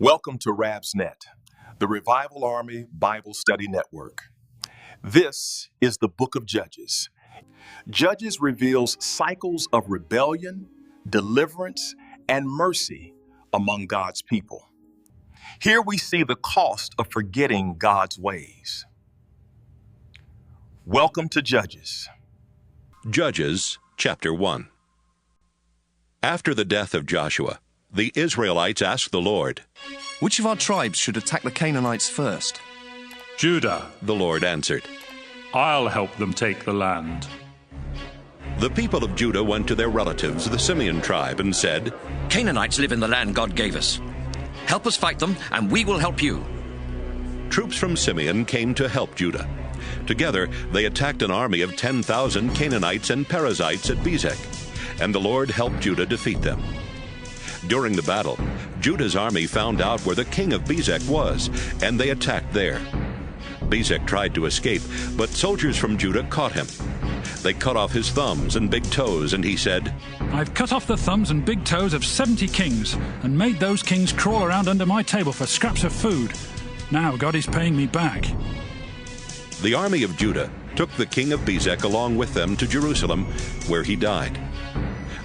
Welcome to Rabsnet, the Revival Army Bible Study Network. This is the book of Judges. Judges reveals cycles of rebellion, deliverance, and mercy among God's people. Here we see the cost of forgetting God's ways. Welcome to Judges. Judges chapter 1. After the death of Joshua, the Israelites asked the Lord, "Which of our tribes should attack the Canaanites first?" "Judah," the Lord answered. "I'll help them take the land." The people of Judah went to their relatives, the Simeon tribe, and said, "Canaanites live in the land God gave us. Help us fight them, and we will help you." Troops from Simeon came to help Judah. Together, they attacked an army of 10,000 Canaanites and Perizzites at Bezek, and the Lord helped Judah defeat them. During the battle, Judah's army found out where the king of Bezek was, and they attacked there. Bezek tried to escape, but soldiers from Judah caught him. They cut off his thumbs and big toes, and he said, "I've cut off the thumbs and big toes of 70 kings and made those kings crawl around under my table for scraps of food. Now God is paying me back." The army of Judah took the king of Bezek along with them to Jerusalem, where he died.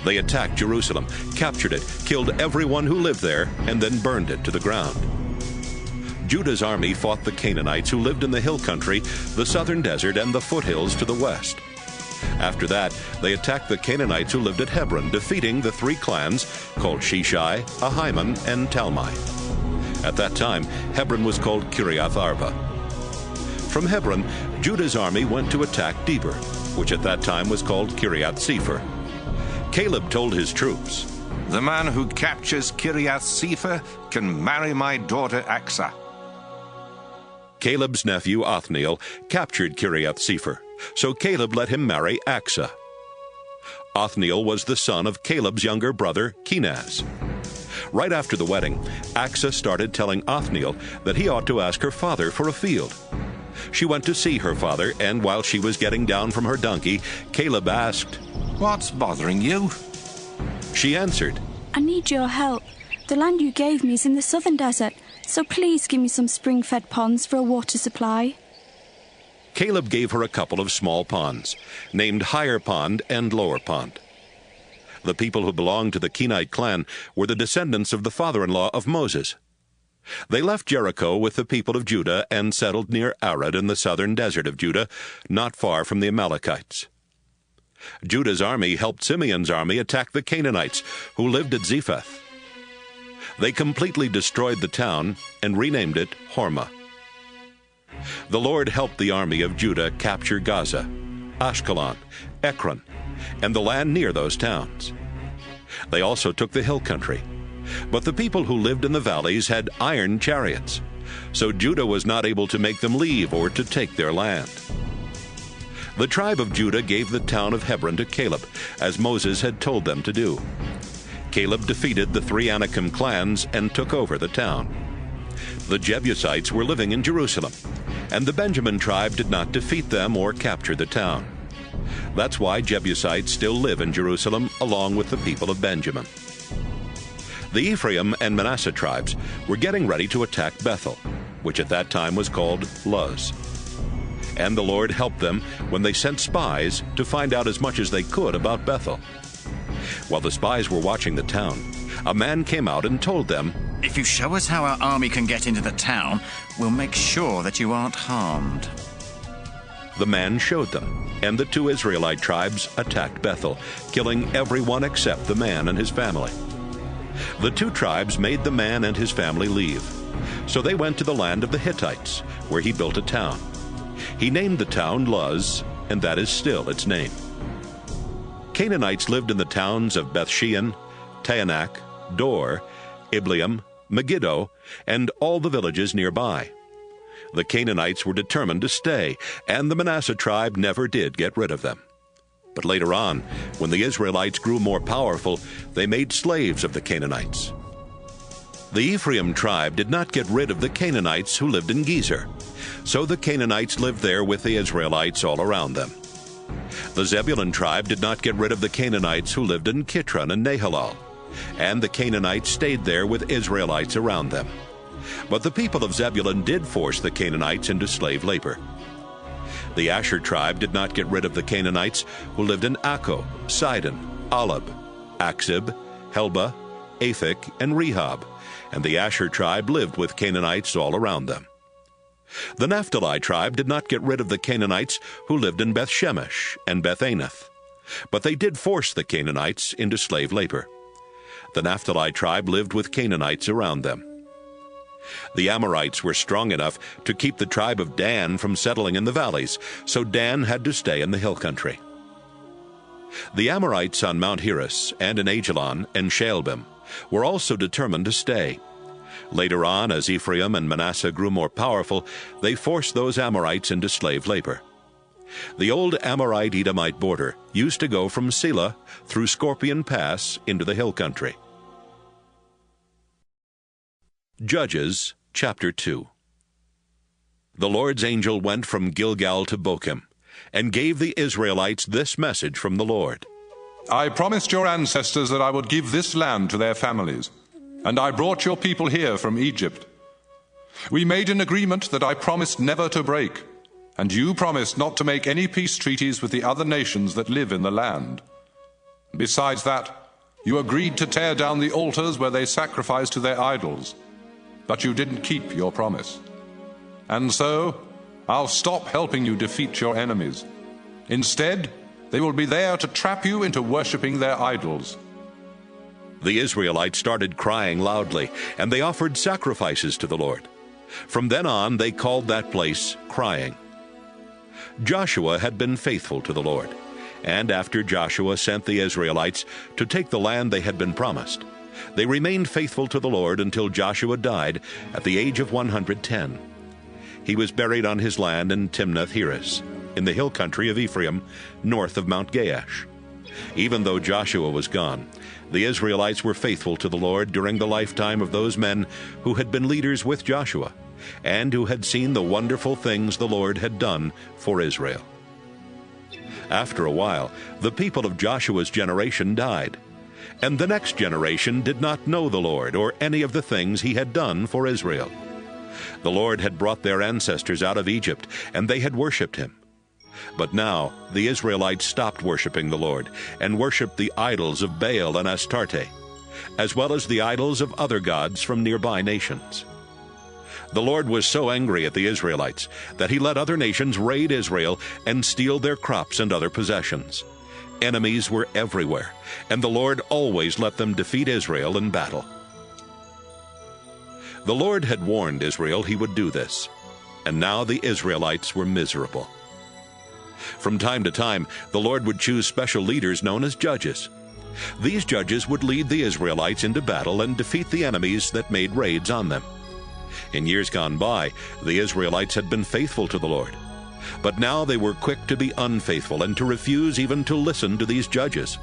They attacked Jerusalem, captured it, killed everyone who lived there, and then burned it to the ground. Judah's army fought the Canaanites who lived in the hill country, the southern desert, and the foothills to the west. After that, they attacked the Canaanites who lived at Hebron, defeating the three clans called Sheshai, Ahiman, and Talmai. At that time, Hebron was called Kiriath Arba. From Hebron, Judah's army went to attack Debir, which at that time was called Kiriath Sefer. Caleb told his troops, "The man who captures Kiriath Sefer can marry my daughter Aksa." Caleb's nephew Othniel captured Kiriath Sefer, so Caleb let him marry Aksa. Othniel was the son of Caleb's younger brother Kenaz. Right after the wedding, Aksa started telling Othniel that he ought to ask her father for a field. She went to see her father, and while she was getting down from her donkey, Caleb asked, "What's bothering you?" She answered, "I need your help. The land you gave me is in the southern desert, so please give me some spring-fed ponds for a water supply." Caleb gave her a couple of small ponds, named Higher Pond and Lower Pond. The people who belonged to the Kenite clan were the descendants of the father-in-law of Moses. They left Jericho with the people of Judah and settled near Arad in the southern desert of Judah, not far from the Amalekites. Judah's army helped Simeon's army attack the Canaanites, who lived at Zephath. They completely destroyed the town and renamed it Hormah. The Lord helped the army of Judah capture Gaza, Ashkelon, Ekron, and the land near those towns. They also took the hill country. But the people who lived in the valleys had iron chariots, so Judah was not able to make them leave or to take their land. The tribe of Judah gave the town of Hebron to Caleb, as Moses had told them to do. Caleb defeated the three Anakim clans and took over the town. The Jebusites were living in Jerusalem, and the Benjamin tribe did not defeat them or capture the town. That's why Jebusites still live in Jerusalem along with the people of Benjamin. The Ephraim and Manasseh tribes were getting ready to attack Bethel, which at that time was called Luz. And the Lord helped them when they sent spies to find out as much as they could about Bethel. While the spies were watching the town, a man came out and told them, "If you show us how our army can get into the town, we'll make sure that you aren't harmed." The man showed them, and the two Israelite tribes attacked Bethel, killing everyone except the man and his family. The two tribes made the man and his family leave, so they went to the land of the Hittites, where he built a town. He named the town Luz, and that is still its name. Canaanites lived in the towns of Bethshean, Taanach, Dor, Ibleam, Megiddo, and all the villages nearby. The Canaanites were determined to stay, and the Manasseh tribe never did get rid of them. But later on, when the Israelites grew more powerful, they made slaves of the Canaanites. The Ephraim tribe did not get rid of the Canaanites who lived in Gezer, so the Canaanites lived there with the Israelites all around them. The Zebulun tribe did not get rid of the Canaanites who lived in Kitron and Nahalal, and the Canaanites stayed there with Israelites around them. But the people of Zebulun did force the Canaanites into slave labor. The Asher tribe did not get rid of the Canaanites who lived in Akko, Sidon, Alab, Aksib, Helba, Aphek, and Rehob, and the Asher tribe lived with Canaanites all around them. The Naphtali tribe did not get rid of the Canaanites who lived in Beth-Shemesh and Beth-Anath, but they did force the Canaanites into slave labor. The Naphtali tribe lived with Canaanites around them. The Amorites were strong enough to keep the tribe of Dan from settling in the valleys, so Dan had to stay in the hill country. The Amorites on Mount Heres and in Ajalon and Shaalbim were also determined to stay. Later on, as Ephraim and Manasseh grew more powerful, they forced those Amorites into slave labor. The old Amorite-Edomite border used to go from Selah through Scorpion Pass into the hill country. Judges chapter 2. The Lord's angel went from Gilgal to Bochim and gave the Israelites this message from the Lord. I promised your ancestors that I would give this land to their families, and I brought your people here from Egypt. We made an agreement that I promised never to break, and you promised not to make any peace treaties with the other nations that live in the land. Besides that, you agreed to tear down the altars where they sacrificed to their idols, but you didn't keep your promise. And so, I'll stop helping you defeat your enemies. Instead, they will be there to trap you into worshipping their idols. The Israelites started crying loudly, and they offered sacrifices to the Lord. From then on, they called that place Crying. Joshua had been faithful to the Lord, and after Joshua sent the Israelites to take the land they had been promised, they remained faithful to the Lord until Joshua died at the age of 110. He was buried on his land in Timnath-Heres, in the hill country of Ephraim, north of Mount Gaash. Even though Joshua was gone, the Israelites were faithful to the Lord during the lifetime of those men who had been leaders with Joshua, and who had seen the wonderful things the Lord had done for Israel. After a while, the people of Joshua's generation died, and the next generation did not know the Lord or any of the things he had done for Israel. The Lord had brought their ancestors out of Egypt, and they had worshipped him. But now the Israelites stopped worshiping the Lord and worshipped the idols of Baal and Astarte, as well as the idols of other gods from nearby nations. The Lord was so angry at the Israelites that he let other nations raid Israel and steal their crops and other possessions. Enemies were everywhere, and the Lord always let them defeat Israel in battle. The Lord had warned Israel he would do this, and now the Israelites were miserable. From time to time, the Lord would choose special leaders known as judges. These judges would lead the Israelites into battle and defeat the enemies that made raids on them. In years gone by, the Israelites had been faithful to the Lord, but now they were quick to be unfaithful and to refuse even to listen to these judges.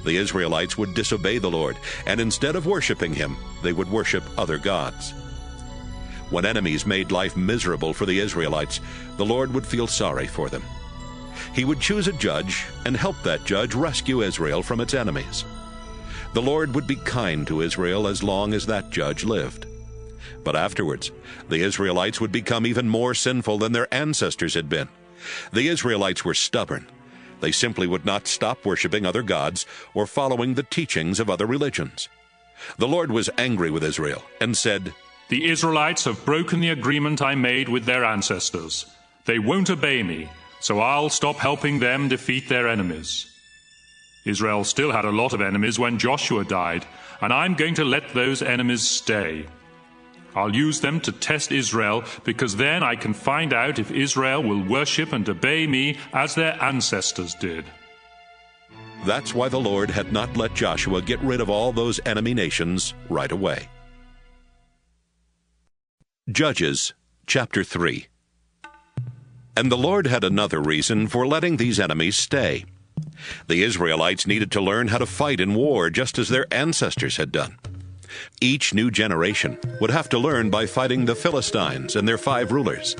The Israelites would disobey the Lord, and instead of worshiping him, they would worship other gods. When enemies made life miserable for the Israelites, the Lord would feel sorry for them. He would choose a judge and help that judge rescue Israel from its enemies. The Lord would be kind to Israel as long as that judge lived. But afterwards, the Israelites would become even more sinful than their ancestors had been. The Israelites were stubborn. They simply would not stop worshiping other gods or following the teachings of other religions. The Lord was angry with Israel and said, "The Israelites have broken the agreement I made with their ancestors. They won't obey me, so I'll stop helping them defeat their enemies." Israel still had a lot of enemies when Joshua died, and I'm going to let those enemies stay. I'll use them to test Israel, because then I can find out if Israel will worship and obey me as their ancestors did. That's why the Lord had not let Joshua get rid of all those enemy nations right away. Judges chapter 3. And the Lord had another reason for letting these enemies stay. The Israelites needed to learn how to fight in war just as their ancestors had done. Each new generation would have to learn by fighting the Philistines and their 5 rulers,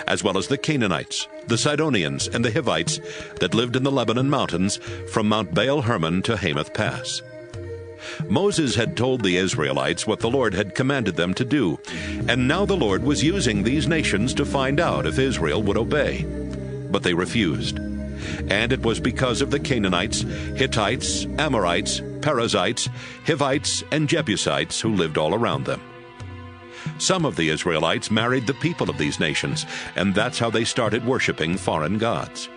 as well as the Canaanites, the Sidonians, and the Hivites that lived in the Lebanon mountains from Mount Baal Hermon to Hamath Pass. Moses had told the Israelites what the Lord had commanded them to do, and now the Lord was using these nations to find out if Israel would obey. But they refused. And it was because of the Canaanites, Hittites, Amorites, Perizzites, Hivites, and Jebusites who lived all around them. Some of the Israelites married the people of these nations, and that's how they started worshiping foreign gods.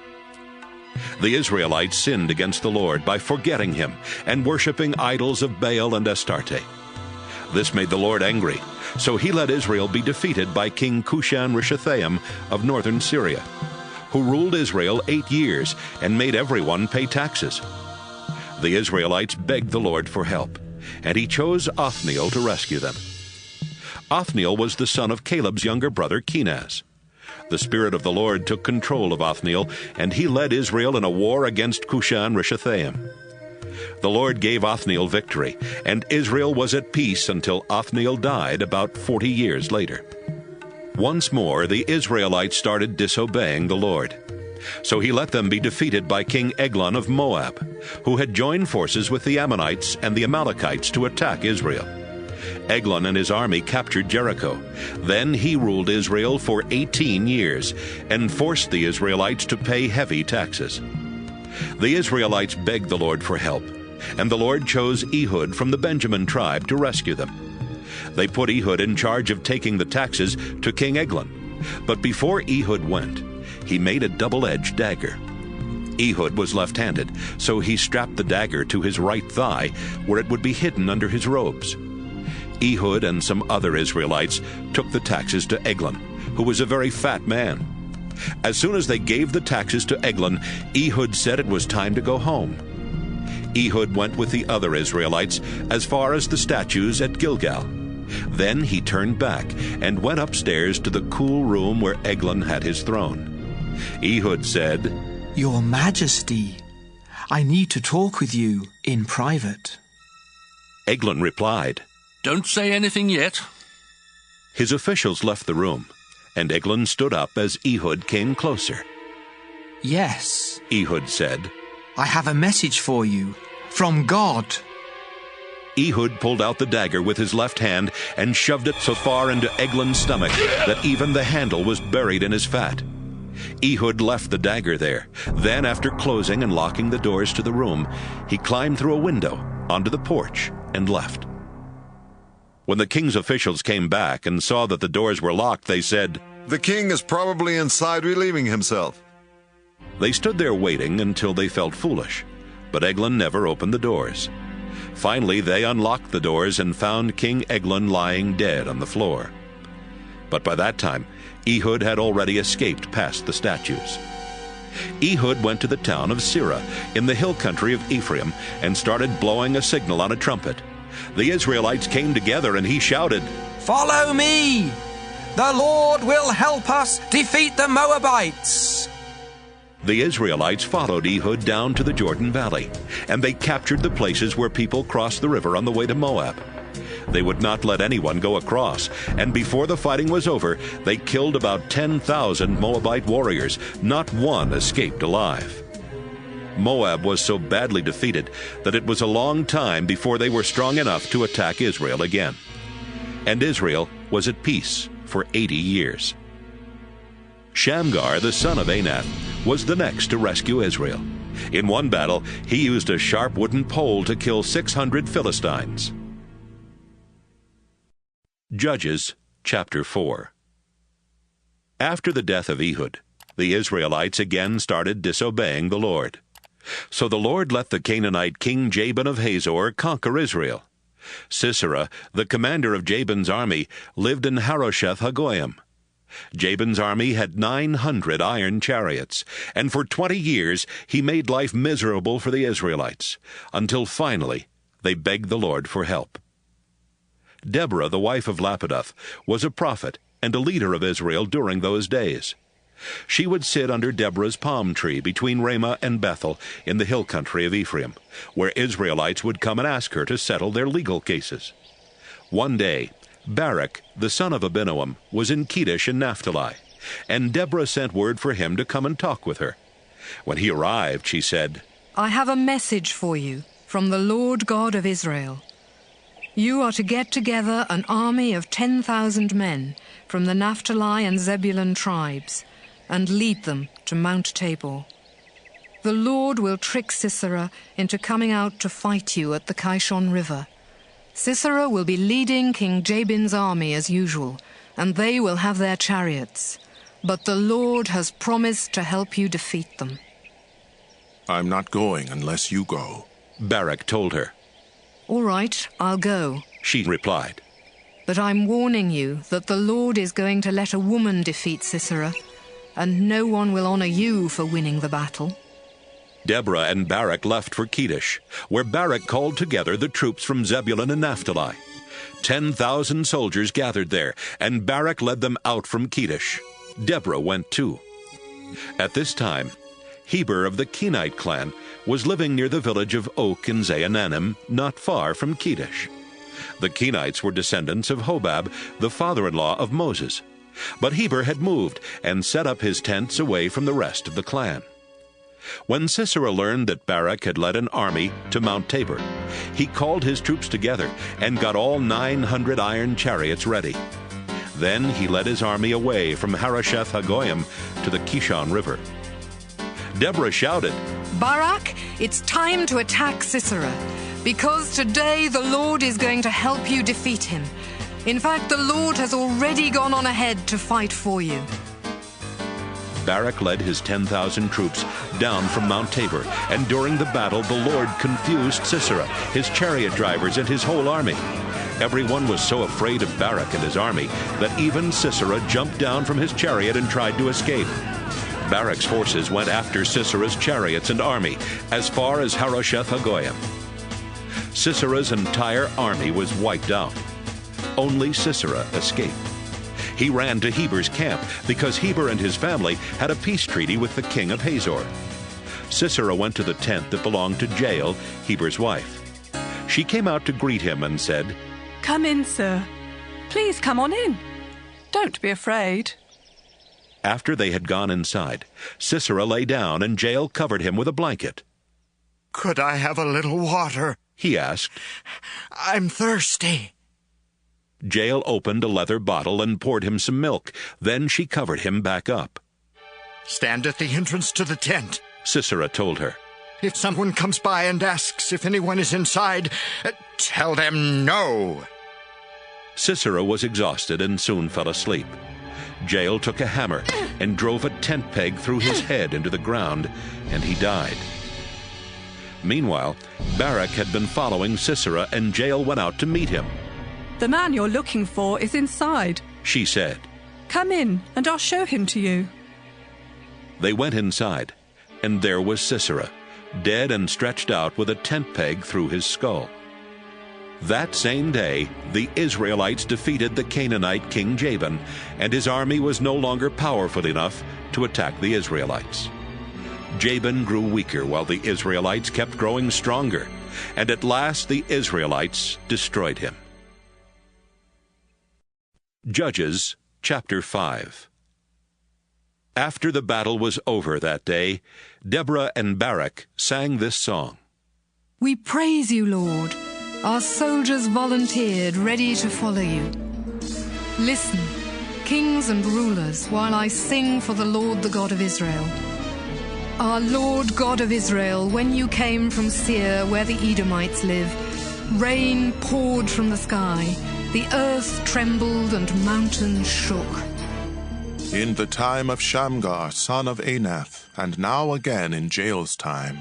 The Israelites sinned against the Lord by forgetting him and worshiping idols of Baal and Astarte. This made the Lord angry, so he let Israel be defeated by King Cushan-Rishathaim of northern Syria, who ruled Israel 8 years and made everyone pay taxes. The Israelites begged the Lord for help, and he chose Othniel to rescue them. Othniel was the son of Caleb's younger brother Kenaz. The Spirit of the Lord took control of Othniel, and he led Israel in a war against Cushan-Rishathaim. The Lord gave Othniel victory, and Israel was at peace until Othniel died about 40 years later. Once more, the Israelites started disobeying the Lord. So he let them be defeated by King Eglon of Moab, who had joined forces with the Ammonites and the Amalekites to attack Israel. Eglon and his army captured Jericho. Then he ruled Israel for 18 years and forced the Israelites to pay heavy taxes. The Israelites begged the Lord for help, and the Lord chose Ehud from the Benjamin tribe to rescue them. They put Ehud in charge of taking the taxes to King Eglon. But before Ehud went, he made a double-edged dagger. Ehud was left-handed, so he strapped the dagger to his right thigh, where it would be hidden under his robes. Ehud and some other Israelites took the taxes to Eglon, who was a very fat man. As soon as they gave the taxes to Eglon, Ehud said it was time to go home. Ehud went with the other Israelites as far as the statues at Gilgal. Then he turned back and went upstairs to the cool room where Eglon had his throne. Ehud said, "Your Majesty, I need to talk with you in private." Eglon replied, Don't say anything yet. His officials left the room, and Eglon stood up as Ehud came closer. "Yes," Ehud said, "I have a message for you from God." Ehud pulled out the dagger with his left hand and shoved it so far into Eglon's stomach that even the handle was buried in his fat. Ehud left the dagger there. Then, after closing and locking the doors to the room, he climbed through a window onto the porch and left. When the king's officials came back and saw that the doors were locked, they said, "The king is probably inside relieving himself." They stood there waiting until they felt foolish, but Eglon never opened the doors. Finally, they unlocked the doors and found King Eglon lying dead on the floor. But by that time, Ehud had already escaped past the statues. Ehud went to the town of Sirah in the hill country of Ephraim and started blowing a signal on a trumpet. The Israelites came together and he shouted, "Follow me! The Lord will help us defeat the Moabites!" The Israelites followed Ehud down to the Jordan Valley, and they captured the places where people crossed the river on the way to Moab. They would not let anyone go across, and before the fighting was over, they killed about 10,000 Moabite warriors. Not one escaped alive. Moab was so badly defeated that it was a long time before they were strong enough to attack Israel again. And Israel was at peace for 80 years. Shamgar, the son of Anath, was the next to rescue Israel. In one battle, he used a sharp wooden pole to kill 600 Philistines. Judges chapter 4. After the death of Ehud, the Israelites again started disobeying the Lord. So the Lord let the Canaanite king Jabin of Hazor conquer Israel. Sisera, the commander of Jabin's army, lived in Harosheth Hagoyim. Jabin's army had 900 iron chariots, and for 20 years he made life miserable for the Israelites, until finally they begged the Lord for help. Deborah, the wife of Lapidoth, was a prophet and a leader of Israel during those days. She would sit under Deborah's palm tree between Ramah and Bethel in the hill country of Ephraim, where Israelites would come and ask her to settle their legal cases. One day, Barak, the son of Abinoam, was in Kedesh in Naphtali, and Deborah sent word for him to come and talk with her. When he arrived, she said, "I have a message for you. from the Lord God of Israel. You are to get together an army of 10,000 men from the Naphtali and Zebulun tribes, and lead them to Mount Tabor. The Lord will trick Sisera into coming out to fight you at the Kishon River. Sisera will be leading King Jabin's army as usual, and they will have their chariots. But the Lord has promised to help you defeat them. I'm not going unless you go, Barak told her. All right, I'll go, she replied. But I'm warning you that the Lord is going to let a woman defeat Sisera, and no one will honor you for winning the battle. Deborah and Barak left for Kedesh, where Barak called together the troops from Zebulun and Naphtali. 10,000 soldiers gathered there, and Barak led them out from Kedesh. Deborah went too. At this time, Heber of the Kenite clan was living near the village of Oak in Zaananim, not far from Kedesh. The Kenites were descendants of Hobab, the father-in-law of Moses. But Heber had moved and set up his tents away from the rest of the clan. When Sisera learned that Barak had led an army to Mount Tabor, he called his troops together and got all 900 iron chariots ready. Then he led his army away from Harosheth Hagoyim to the Kishon River. Deborah shouted, Barak, it's time to attack Sisera, because today the Lord is going to help you defeat him. In fact, the Lord has already gone on ahead to fight for you. Barak led his 10,000 troops down from Mount Tabor, and during the battle the Lord confused Sisera, his chariot drivers, and his whole army. Everyone was so afraid of Barak and his army that even Sisera jumped down from his chariot and tried to escape. Barak's forces went after Sisera's chariots and army as far as Harosheth Hagoyim. Sisera's entire army was wiped out. Only Sisera escaped. He ran to Heber's camp because Heber and his family had a peace treaty with the king of Hazor. Sisera went to the tent that belonged to Jael, Heber's wife. She came out to greet him and said, Come in, sir. Please come on in. Don't be afraid. After they had gone inside, Sisera lay down and Jael covered him with a blanket. Could I have a little water? He asked. I'm thirsty. Jael opened a leather bottle and poured him some milk. Then she covered him back up. Stand at the entrance to the tent, Sisera told her. If someone comes by and asks if anyone is inside, tell them no. Sisera was exhausted and soon fell asleep. Jael took a hammer and drove a tent peg through his head into the ground, and he died. Meanwhile, Barak had been following Sisera, and Jael went out to meet him. The man you're looking for is inside, she said. Come in, and I'll show him to you. They went inside, and there was Sisera, dead and stretched out with a tent peg through his skull. That same day, the Israelites defeated the Canaanite king Jabin, and his army was no longer powerful enough to attack the Israelites. Jabin grew weaker while the Israelites kept growing stronger, and at last the Israelites destroyed him. Judges chapter 5. After the battle was over that day, Deborah and Barak sang this song. We praise you, Lord. Our soldiers volunteered, ready to follow you. Listen, kings and rulers, while I sing for the Lord, the God of Israel. Our Lord God of Israel, when you came from Seir, where the Edomites live, rain poured from the sky. The earth trembled and mountains shook. In the time of Shamgar, son of Anath, and now again in Jael's time,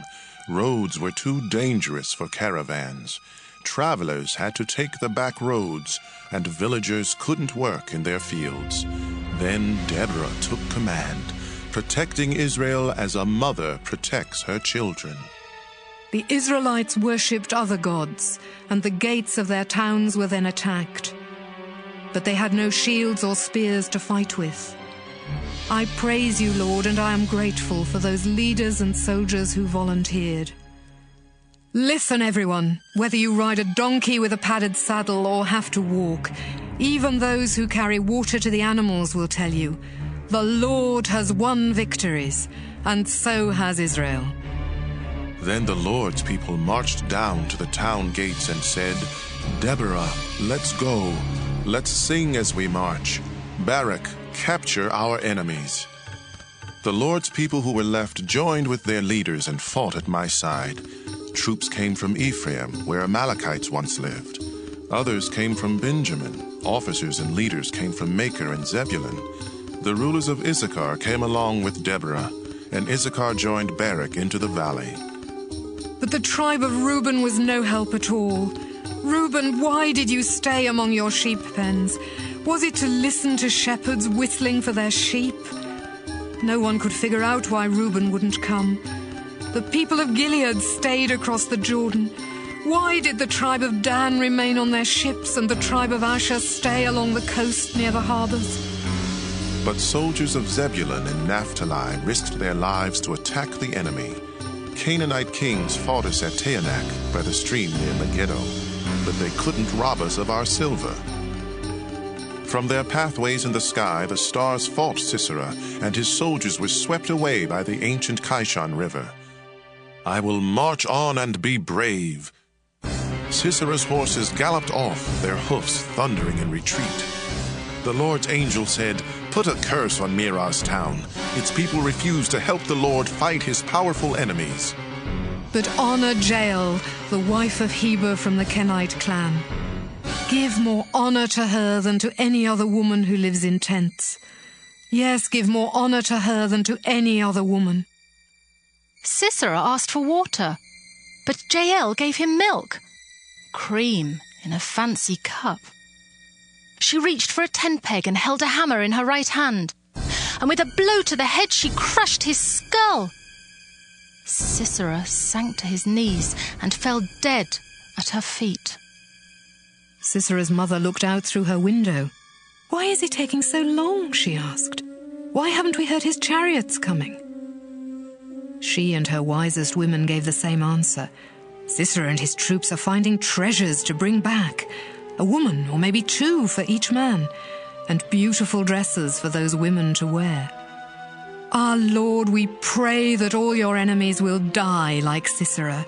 roads were too dangerous for caravans. Travelers had to take the back roads, and villagers couldn't work in their fields. Then Deborah took command, protecting Israel as a mother protects her children. The Israelites worshipped other gods, and the gates of their towns were then attacked. But they had no shields or spears to fight with. I praise you, Lord, and I am grateful for those leaders and soldiers who volunteered. Listen, everyone, whether you ride a donkey with a padded saddle or have to walk, even those who carry water to the animals will tell you, the Lord has won victories, and so has Israel. Then the Lord's people marched down to the town gates and said, Deborah, let's go. Let's sing as we march. Barak, capture our enemies. The Lord's people who were left joined with their leaders and fought at my side. Troops came from Ephraim, where Amalekites once lived. Others came from Benjamin. Officers and leaders came from Machir and Zebulun. The rulers of Issachar came along with Deborah, and Issachar joined Barak into the valley. But the tribe of Reuben was no help at all. Reuben, why did you stay among your sheep pens? Was it to listen to shepherds whistling for their sheep? No one could figure out why Reuben wouldn't come. The people of Gilead stayed across the Jordan. Why did the tribe of Dan remain on their ships and the tribe of Asher stay along the coast near the harbors? But soldiers of Zebulun and Naphtali risked their lives to attack the enemy. Canaanite kings fought us at Taanach by the stream near Megiddo, but they couldn't rob us of our silver. From their pathways in the sky, the stars fought Sisera, and his soldiers were swept away by the ancient Kishon River. I will march on and be brave. Sisera's horses galloped off, their hoofs thundering in retreat. The Lord's angel said, Put a curse on Mirah's town. Its people refuse to help the Lord fight his powerful enemies. But honor Jael, the wife of Heber from the Kenite clan. Give more honor to her than to any other woman who lives in tents. Yes, give more honor to her than to any other woman. Sisera asked for water, but Jael gave him milk. Cream in a fancy cup. She reached for a tent peg and held a hammer in her right hand, and with a blow to the head she crushed his skull. Sisera sank to his knees and fell dead at her feet. Sisera's mother looked out through her window. Why is he taking so long, she asked. Why haven't we heard his chariots coming? She and her wisest women gave the same answer. Sisera and his troops are finding treasures to bring back, a woman or maybe two for each man, and beautiful dresses for those women to wear. Our Lord, we pray that all your enemies will die like Sisera,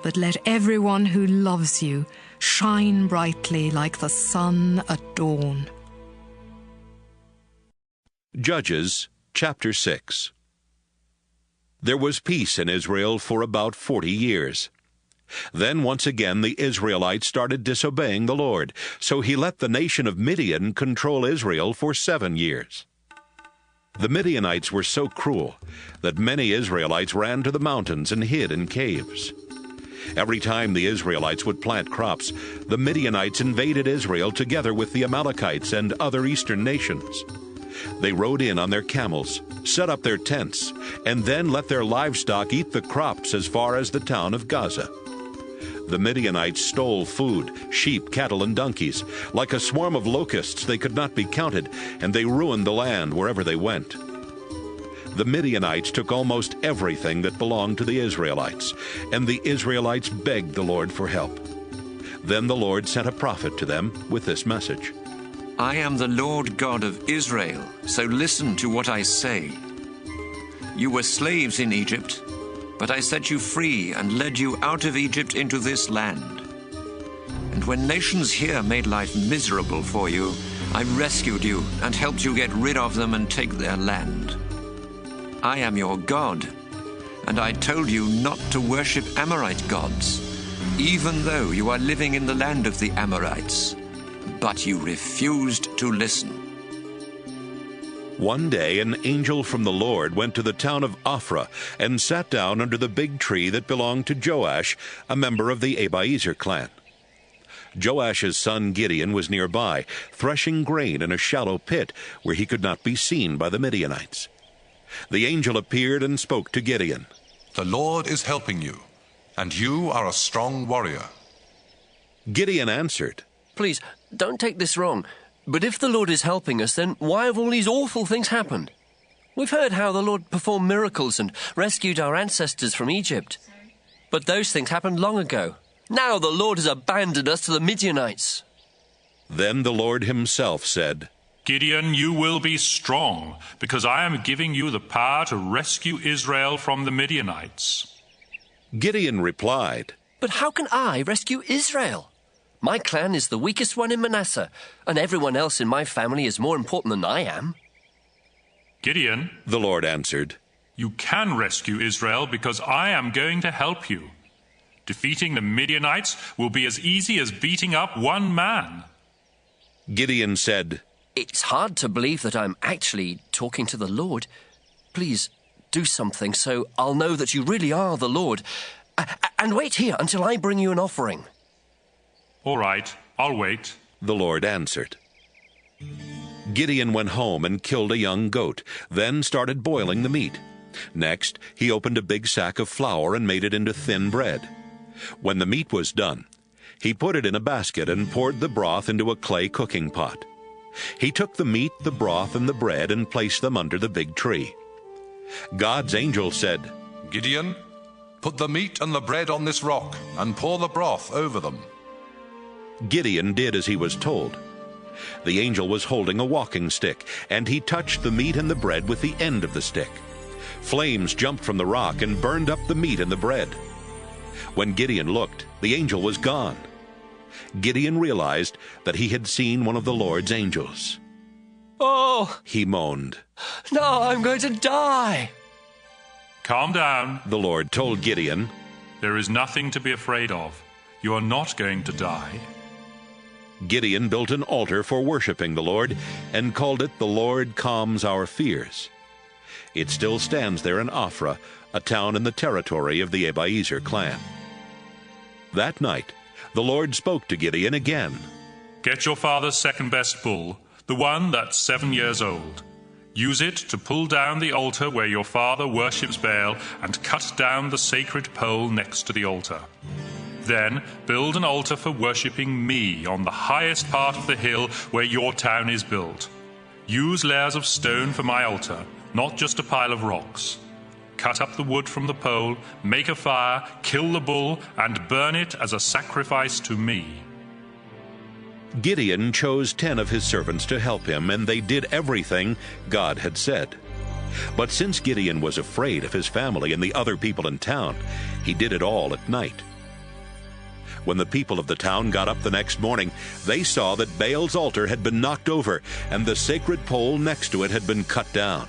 but let everyone who loves you shine brightly like the sun at dawn. Judges chapter 6. There was peace in Israel for about 40 years. Then once again the Israelites started disobeying the Lord, so he let the nation of Midian control Israel for 7 years. The Midianites were so cruel that many Israelites ran to the mountains and hid in caves. Every time the Israelites would plant crops, the Midianites invaded Israel together with the Amalekites and other eastern nations. They rode in on their camels, set up their tents, and then let their livestock eat the crops as far as the town of Gaza. The Midianites stole food, sheep, cattle, and donkeys. Like a swarm of locusts, they could not be counted, and they ruined the land wherever they went. The Midianites took almost everything that belonged to the Israelites, and the Israelites begged the Lord for help. Then the Lord sent a prophet to them with this message. I am the Lord God of Israel, so listen to what I say. You were slaves in Egypt, but I set you free and led you out of Egypt into this land. And when nations here made life miserable for you, I rescued you and helped you get rid of them and take their land. I am your God, and I told you not to worship Amorite gods, even though you are living in the land of the Amorites. But you refused to listen. One day an angel from the Lord went to the town of Ophrah and sat down under the big tree that belonged to Joash, a member of the Abiezer clan. Joash's son Gideon was nearby, threshing grain in a shallow pit where he could not be seen by the Midianites. The angel appeared and spoke to Gideon. The Lord is helping you, and you are a strong warrior. Gideon answered, Please, don't take this wrong, but if the Lord is helping us, then why have all these awful things happened? We've heard how the Lord performed miracles and rescued our ancestors from Egypt. But those things happened long ago. Now the Lord has abandoned us to the Midianites. Then the Lord himself said, Gideon, you will be strong, because I am giving you the power to rescue Israel from the Midianites. Gideon replied, "But how can I rescue Israel? My clan is the weakest one in Manasseh, and everyone else in my family is more important than I am." Gideon, the Lord answered, "You can rescue Israel because I am going to help you. Defeating the Midianites will be as easy as beating up one man." Gideon said, "It's hard to believe that I'm actually talking to the Lord. Please do something so I'll know that you really are the Lord. And wait here until I bring you an offering." "All right, I'll wait," the Lord answered. Gideon went home and killed a young goat, then started boiling the meat. Next, he opened a big sack of flour and made it into thin bread. When the meat was done, he put it in a basket and poured the broth into a clay cooking pot. He took the meat, the broth, and the bread and placed them under the big tree. God's angel said, "Gideon, put the meat and the bread on this rock and pour the broth over them." Gideon did as he was told. The angel was holding a walking stick, and he touched the meat and the bread with the end of the stick. Flames jumped from the rock and burned up the meat and the bread. When Gideon looked, the angel was gone. Gideon realized that he had seen one of the Lord's angels. "Oh," he moaned. "now I'm going to die." "Calm down," the Lord told Gideon. "There is nothing to be afraid of. You are not going to die." Gideon built an altar for worshiping the Lord and called it "The Lord Calms Our Fears." It still stands there in Ophrah, a town in the territory of the Abiezer clan. That night, the Lord spoke to Gideon again. "Get your father's second-best bull, the one that's 7 years old. Use it to pull down the altar where your father worships Baal and cut down the sacred pole next to the altar. Then build an altar for worshipping me on the highest part of the hill where your town is built. Use layers of stone for my altar, not just a pile of rocks. Cut up the wood from the pole, make a fire, kill the bull, and burn it as a sacrifice to me." Gideon chose 10 of his servants to help him, and they did everything God had said. But since Gideon was afraid of his family and the other people in town, he did it all at night. When the people of the town got up the next morning, they saw that Baal's altar had been knocked over, and the sacred pole next to it had been cut down.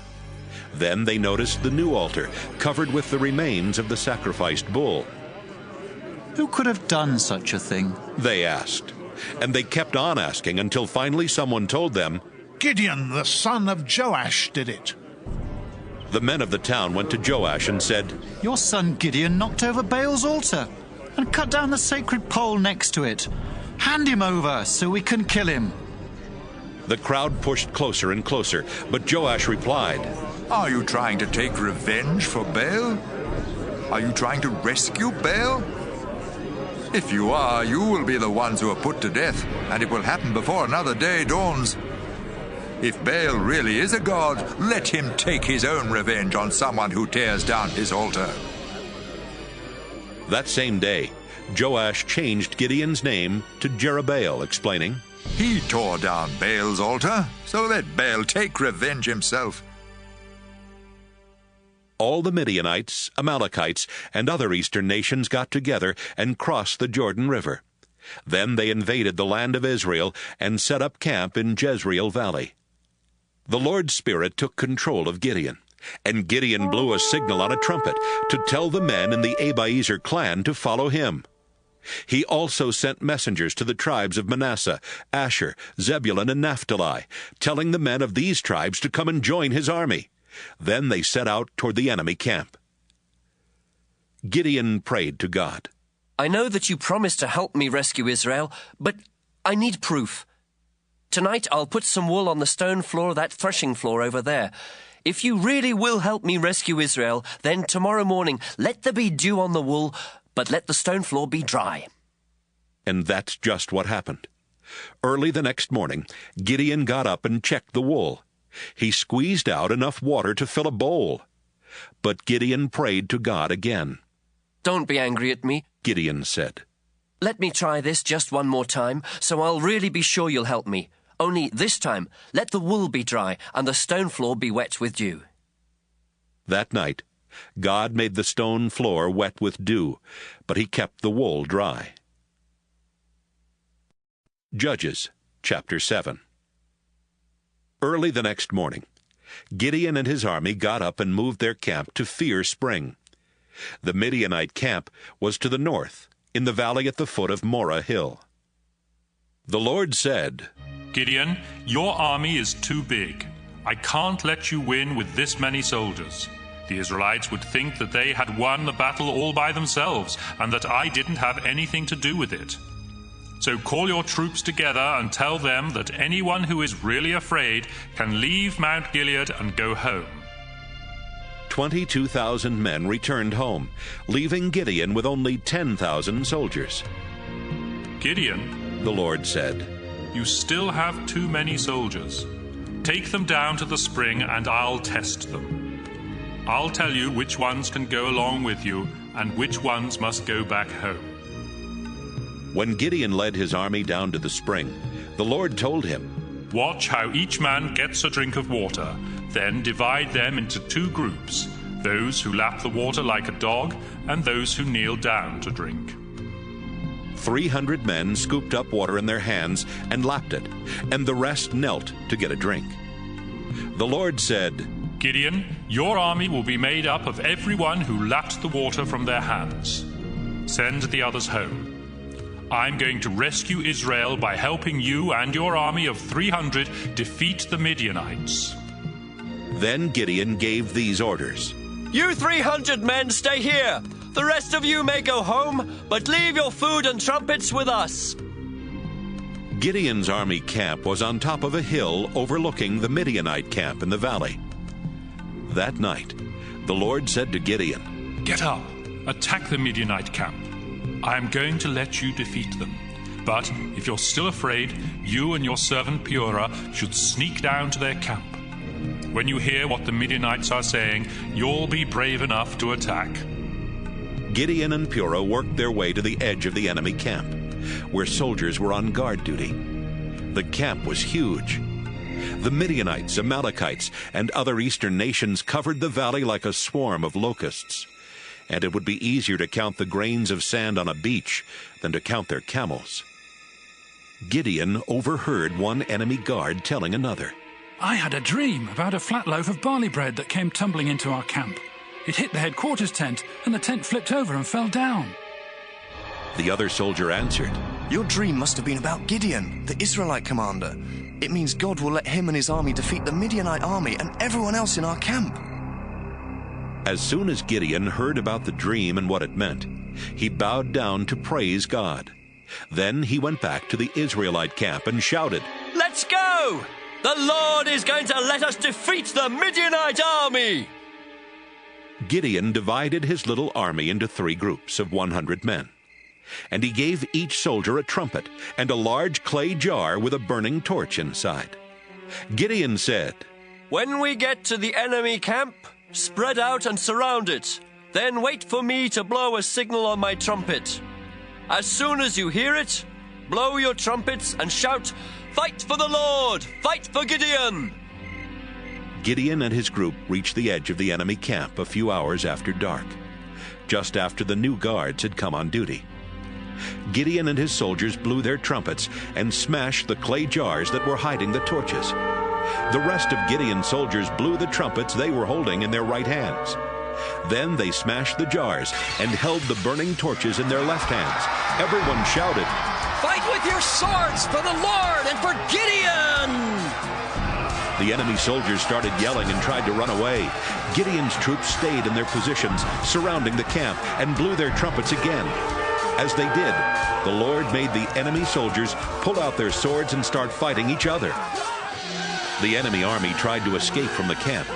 Then they noticed the new altar, covered with the remains of the sacrificed bull. "Who could have done such a thing?" they asked. And they kept on asking until finally someone told them, "Gideon, the son of Joash, did it." The men of the town went to Joash and said, "Your son Gideon knocked over Baal's altar and cut down the sacred pole next to it. Hand him over so we can kill him." The crowd pushed closer and closer, but Joash replied, "Are you trying to take revenge for Baal? Are you trying to rescue Baal? If you are, you will be the ones who are put to death, and it will happen before another day dawns. If Baal really is a god, let him take his own revenge on someone who tears down his altar." That same day, Joash changed Gideon's name to Jerubbaal, explaining, "He tore down Baal's altar, so let Baal take revenge himself." All the Midianites, Amalekites, and other eastern nations got together and crossed the Jordan River. Then they invaded the land of Israel and set up camp in Jezreel Valley. The Lord's Spirit took control of Gideon, and Gideon blew a signal on a trumpet to tell the men in the Abiezer clan to follow him. He also sent messengers to the tribes of Manasseh, Asher, Zebulun, and Naphtali, telling the men of these tribes to come and join his army. Then they set out toward the enemy camp. Gideon prayed to God. "I know that you promised to help me rescue Israel, but I need proof. Tonight I'll put some wool on the stone floor of that threshing floor over there. If you really will help me rescue Israel, then tomorrow morning let there be dew on the wool, but let the stone floor be dry." And that's just what happened. Early the next morning, Gideon got up and checked the wool. He squeezed out enough water to fill a bowl. But Gideon prayed to God again. "Don't be angry at me," Gideon said. "Let me try this just one more time, so I'll really be sure you'll help me. Only this time, let the wool be dry and the stone floor be wet with dew." That night, God made the stone floor wet with dew, but he kept the wool dry. Judges, chapter 7. Early the next morning, Gideon and his army got up and moved their camp to Fear Spring. The Midianite camp was to the north, in the valley at the foot of Morah Hill. The Lord said, Gideon, your army is too big. I can't let you win with this many soldiers. The Israelites would think that they had won the battle all by themselves, and that I didn't have anything to do with it. So call your troops together and tell them that anyone who is really afraid can leave Mount Gilead and go home. 22,000 men returned home, leaving Gideon with only 10,000 soldiers. Gideon, the Lord said, you still have too many soldiers. Take them down to the spring and I'll test them. I'll tell you which ones can go along with you and which ones must go back home. When Gideon led his army down to the spring, the Lord told him, watch how each man gets a drink of water, then divide them into 2 groups, those who lap the water like a dog and those who kneel down to drink. 300 men scooped up water in their hands and lapped it, and the rest knelt to get a drink. The Lord said, Gideon, your army will be made up of everyone who lapped the water from their hands. Send the others home. I'm going to rescue Israel by helping you and your army of 300 defeat the Midianites. Then Gideon gave these orders. You 300 men stay here. The rest of you may go home, but leave your food and trumpets with us. Gideon's army camp was on top of a hill overlooking the Midianite camp in the valley. That night, the Lord said to Gideon, get up, attack the Midianite camp. I am going to let you defeat them. But if you're still afraid, you and your servant Purah should sneak down to their camp. When you hear what the Midianites are saying, you'll be brave enough to attack. Gideon and Purah worked their way to the edge of the enemy camp, where soldiers were on guard duty. The camp was huge. The Midianites, Amalekites, and other eastern nations covered the valley like a swarm of locusts, and it would be easier to count the grains of sand on a beach than to count their camels. Gideon overheard one enemy guard telling another, I had a dream about a flat loaf of barley bread that came tumbling into our camp. It hit the headquarters tent, and the tent flipped over and fell down. The other soldier answered, your dream must have been about Gideon, the Israelite commander. It means God will let him and his army defeat the Midianite army and everyone else in our camp. As soon as Gideon heard about the dream and what it meant, he bowed down to praise God. Then he went back to the Israelite camp and shouted, let's go! The Lord is going to let us defeat the Midianite army! Gideon divided his little army into 3 groups of 100 men, and he gave each soldier a trumpet and a large clay jar with a burning torch inside. Gideon said, when we get to the enemy camp, spread out and surround it. Then wait for me to blow a signal on my trumpet. As soon as you hear it, blow your trumpets and shout, fight for the Lord! Fight for Gideon! Gideon and his group reached the edge of the enemy camp a few hours after dark, just after the new guards had come on duty. Gideon and his soldiers blew their trumpets and smashed the clay jars that were hiding the torches. The rest of Gideon's soldiers blew the trumpets they were holding in their right hands. Then they smashed the jars and held the burning torches in their left hands. Everyone shouted, fight with your swords for the Lord and for Gideon! The enemy soldiers started yelling and tried to run away. Gideon's troops stayed in their positions, surrounding the camp, and blew their trumpets again. As they did, the Lord made the enemy soldiers pull out their swords and start fighting each other. The enemy army tried to escape from the camp.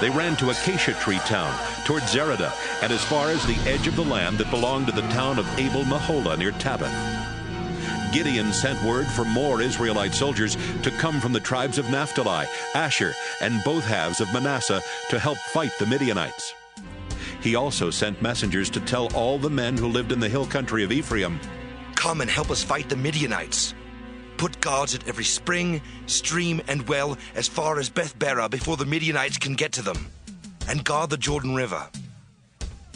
They ran to Acacia Tree Town, toward Zereda, and as far as the edge of the land that belonged to the town of Abel-Meholah near Tabbath. Gideon sent word for more Israelite soldiers to come from the tribes of Naphtali, Asher, and both halves of Manasseh to help fight the Midianites. He also sent messengers to tell all the men who lived in the hill country of Ephraim, come and help us fight the Midianites. Put guards at every spring, stream, and well as far as Beth-Barah before the Midianites can get to them. And guard the Jordan River.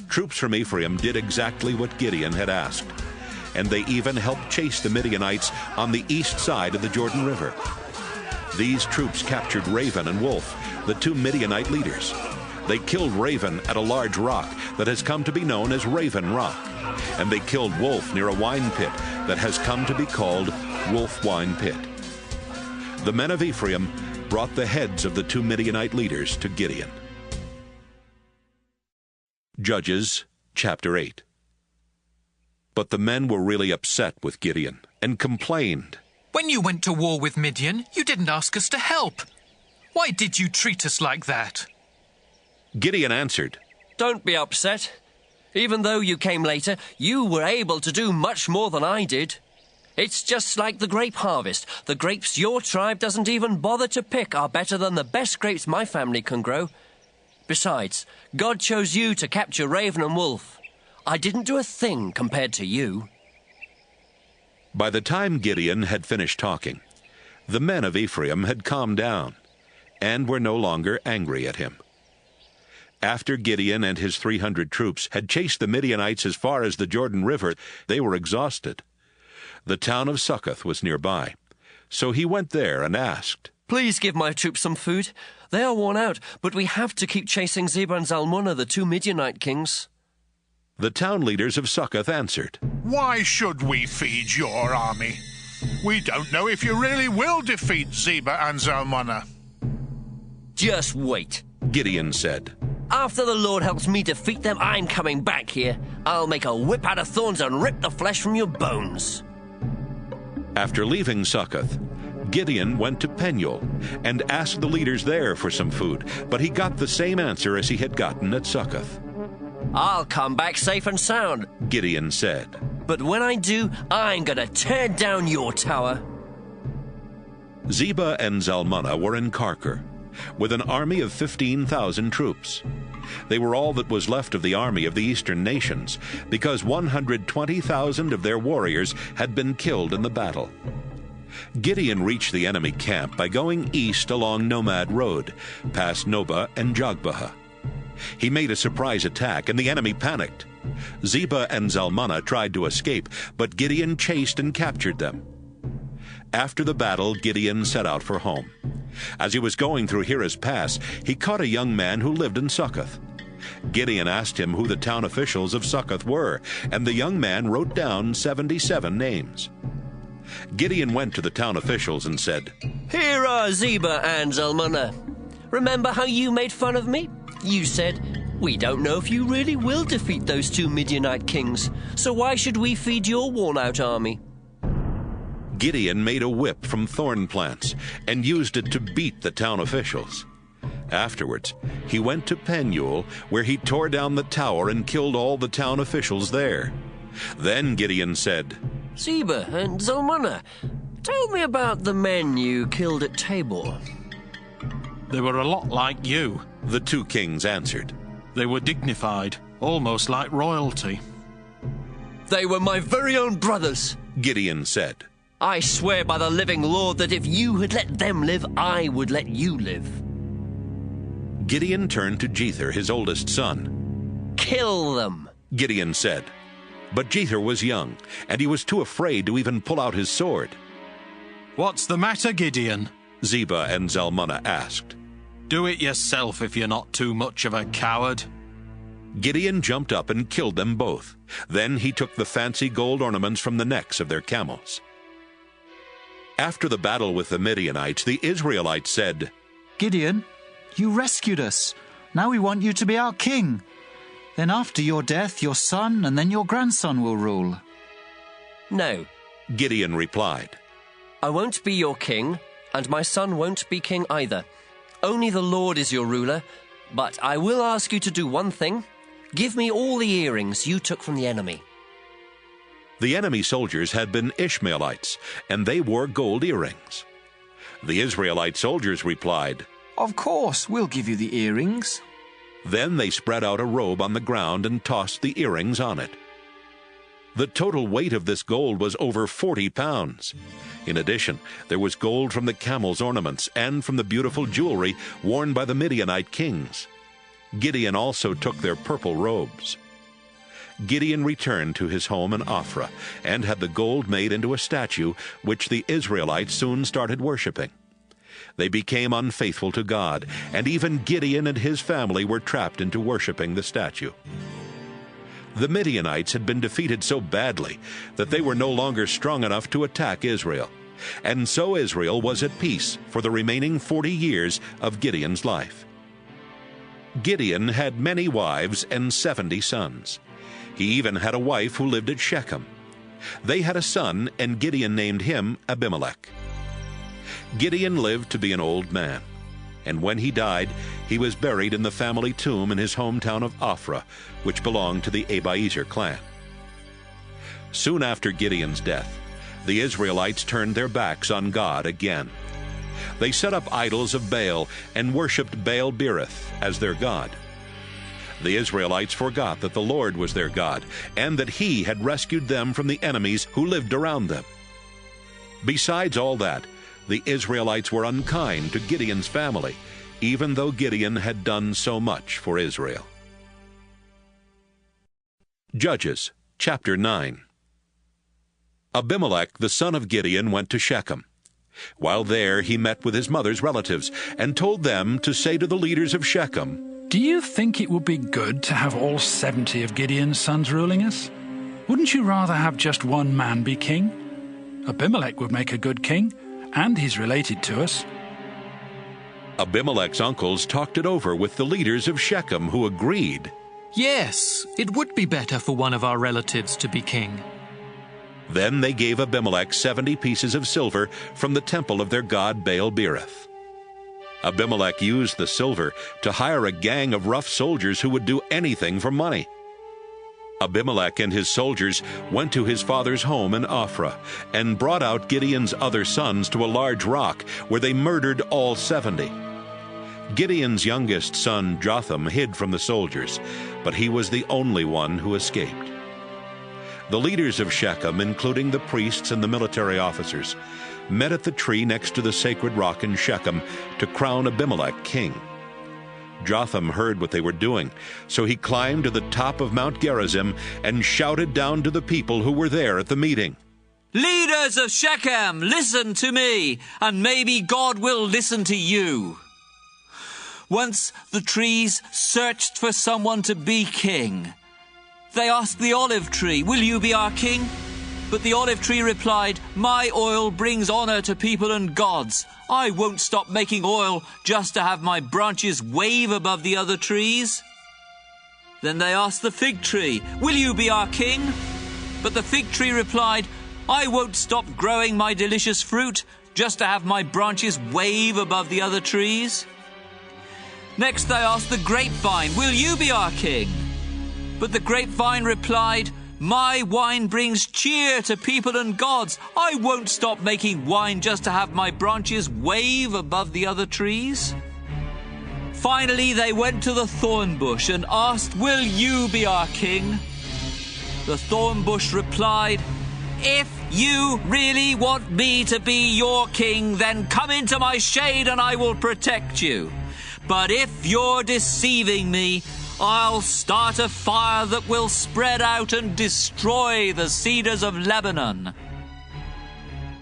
Troops from Ephraim did exactly what Gideon had asked, and they even helped chase the Midianites on the east side of the Jordan River. These troops captured Raven and Wolf, the two Midianite leaders. They killed Raven at a large rock that has come to be known as Raven Rock, and they killed Wolf near a wine pit that has come to be called Wolf Wine Pit. The men of Ephraim brought the heads of the two Midianite leaders to Gideon. Judges chapter 8. But the men were really upset with Gideon and complained. When you went to war with Midian, you didn't ask us to help. Why did you treat us like that? Gideon answered, Don't be upset. Even though you came later, you were able to do much more than I did. It's just like the grape harvest. The grapes your tribe doesn't even bother to pick are better than the best grapes my family can grow. Besides, God chose you to capture Raven and Wolf. I didn't do a thing compared to you. By the time Gideon had finished talking, the men of Ephraim had calmed down and were no longer angry at him. After Gideon and his 300 troops had chased the Midianites as far as the Jordan River, they were exhausted. The town of Succoth was nearby, so he went there and asked, Please give my troops some food. They are worn out, but we have to keep chasing Zebah and Zalmunna, the two Midianite kings. The town leaders of Succoth answered, Why should we feed your army? We don't know if you really will defeat Zebah and Zalmunna. Just wait, Gideon said. After the Lord helps me defeat them, I'm coming back here. I'll make a whip out of thorns and rip the flesh from your bones. After leaving Succoth, Gideon went to Peniel and asked the leaders there for some food, but he got the same answer as he had gotten at Succoth. I'll come back safe and sound, Gideon said. But when I do, I'm going to tear down your tower. Zebah and Zalmunna were in Karkor, with an army of 15,000 troops. They were all that was left of the army of the eastern nations, because 120,000 of their warriors had been killed in the battle. Gideon reached the enemy camp by going east along Nomad Road, past Nobah and Jogbehah. He made a surprise attack, and the enemy panicked. Zebah and Zalmunna tried to escape, but Gideon chased and captured them. After the battle, Gideon set out for home. As he was going through Hira's Pass, he caught a young man who lived in Succoth. Gideon asked him who the town officials of Succoth were, and the young man wrote down 77 names. Gideon went to the town officials and said, Here are Zebah and Zalmunna. Remember how you made fun of me? You said, We don't know if you really will defeat those two Midianite kings, so why should we feed your worn-out army? Gideon made a whip from thorn plants and used it to beat the town officials. Afterwards, he went to Peniel, where he tore down the tower and killed all the town officials there. Then Gideon said, Zebah and Zalmunna, tell me about the men you killed at Tabor. They were a lot like you, the two kings answered. They were dignified, almost like royalty. They were my very own brothers, Gideon said. I swear by the living Lord that if you had let them live, I would let you live. Gideon turned to Jether, his oldest son. Kill them, Gideon said. But Jether was young, and he was too afraid to even pull out his sword. What's the matter, Gideon? Zebah and Zalmunna asked. Do it yourself if you're not too much of a coward. Gideon jumped up and killed them both. Then he took the fancy gold ornaments from the necks of their camels. After the battle with the Midianites, the Israelites said, Gideon, you rescued us. Now we want you to be our king. Then after your death, your son and then your grandson will rule. No, Gideon replied. I won't be your king, and my son won't be king either. Only the Lord is your ruler, but I will ask you to do one thing. Give me all the earrings you took from the enemy. The enemy soldiers had been Ishmaelites, and they wore gold earrings. The Israelite soldiers replied, Of course, we'll give you the earrings. Then they spread out a robe on the ground and tossed the earrings on it. The total weight of this gold was over 40 pounds. In addition, there was gold from the camels' ornaments and from the beautiful jewelry worn by the Midianite kings. Gideon also took their purple robes. Gideon returned to his home in Ophrah and had the gold made into a statue, which the Israelites soon started worshiping. They became unfaithful to God, and even Gideon and his family were trapped into worshiping the statue. The Midianites had been defeated so badly that they were no longer strong enough to attack Israel, and so Israel was at peace for the remaining 40 years of Gideon's life. Gideon had many wives and 70 sons. He even had a wife who lived at Shechem. They had a son, and Gideon named him Abimelech. Gideon lived to be an old man, and when he died, he was buried in the family tomb in his hometown of Ophrah, which belonged to the Abiezer clan. Soon after Gideon's death, the Israelites turned their backs on God again. They set up idols of Baal and worshipped Baal-berith as their god. The Israelites forgot that the Lord was their God, and that He had rescued them from the enemies who lived around them. Besides all that, the Israelites were unkind to Gideon's family, even though Gideon had done so much for Israel. Judges, chapter 9. Abimelech, the son of Gideon, went to Shechem. While there, he met with his mother's relatives and told them to say to the leaders of Shechem, "Do you think it would be good to have all 70 of Gideon's sons ruling us? Wouldn't you rather have just one man be king? Abimelech would make a good king, and he's related to us." Abimelech's uncles talked it over with the leaders of Shechem, who agreed. "Yes, it would be better for one of our relatives to be king." Then they gave Abimelech 70 pieces of silver from the temple of their god Baal-berith. Abimelech used the silver to hire a gang of rough soldiers who would do anything for money. Abimelech and his soldiers went to his father's home in Ophrah and brought out Gideon's other sons to a large rock, where they murdered all 70. Gideon's youngest son Jotham hid from the soldiers, but he was the only one who escaped. The leaders of Shechem, including the priests and the military officers, met at the tree next to the sacred rock in Shechem to crown Abimelech king. Jotham heard what they were doing, so he climbed to the top of Mount Gerizim and shouted down to the people who were there at the meeting, "Leaders of Shechem, listen to me, and maybe God will listen to you. Once the trees searched for someone to be king. They asked the olive tree, 'Will you be our king?' But the olive tree replied, 'My oil brings honor to people and gods. I won't stop making oil just to have my branches wave above the other trees.' Then they asked the fig tree, 'Will you be our king?' But the fig tree replied, 'I won't stop growing my delicious fruit just to have my branches wave above the other trees.' Next they asked the grapevine, 'Will you be our king?' But the grapevine replied, 'My wine brings cheer to people and gods. I won't stop making wine just to have my branches wave above the other trees.' Finally, they went to the thorn bush and asked, 'Will you be our king?' The thorn bush replied, 'If you really want me to be your king, then come into my shade and I will protect you. But if you're deceiving me, I'll start a fire that will spread out and destroy the cedars of Lebanon.'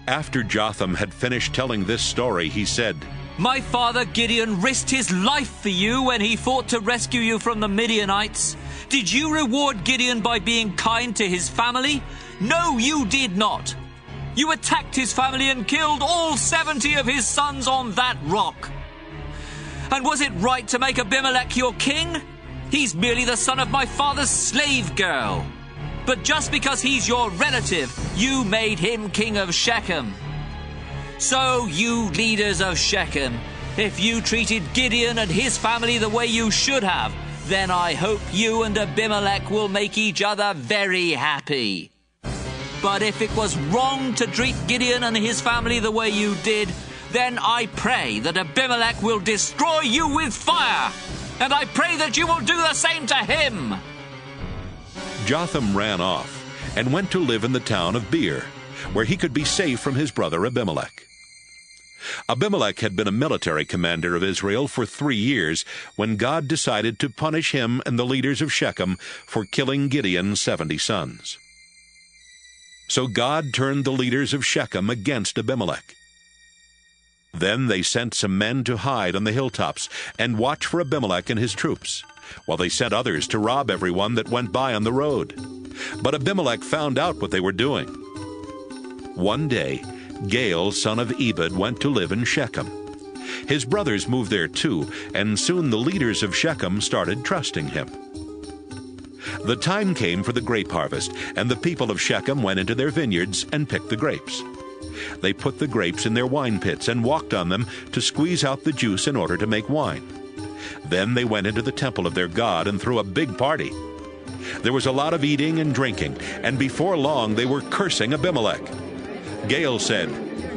After Jotham had finished telling this story, he said, 'My father Gideon risked his life for you when he fought to rescue you from the Midianites. Did you reward Gideon by being kind to his family? No, you did not. You attacked his family and killed all 70 of his sons on that rock. And was it right to make Abimelech your king? He's merely the son of my father's slave girl. But just because he's your relative, you made him king of Shechem. So, you leaders of Shechem, if you treated Gideon and his family the way you should have, then I hope you and Abimelech will make each other very happy. But if it was wrong to treat Gideon and his family the way you did, then I pray that Abimelech will destroy you with fire, and I pray that you will do the same to him.' Jotham ran off and went to live in the town of Beer, where he could be safe from his brother Abimelech. Abimelech had been a military commander of Israel for 3 years when God decided to punish him and the leaders of Shechem for killing Gideon's 70 sons. So God turned the leaders of Shechem against Abimelech. Then they sent some men to hide on the hilltops and watch for Abimelech and his troops, while they sent others to rob everyone that went by on the road. But Abimelech found out what they were doing. One day, Gaal, son of Ebed, went to live in Shechem. His brothers moved there too, and soon the leaders of Shechem started trusting him. The time came for the grape harvest, and the people of Shechem went into their vineyards and picked the grapes. They put the grapes in their wine pits and walked on them to squeeze out the juice in order to make wine. Then they went into the temple of their God and threw a big party. There was a lot of eating and drinking, and before long they were cursing Abimelech. Gaal said,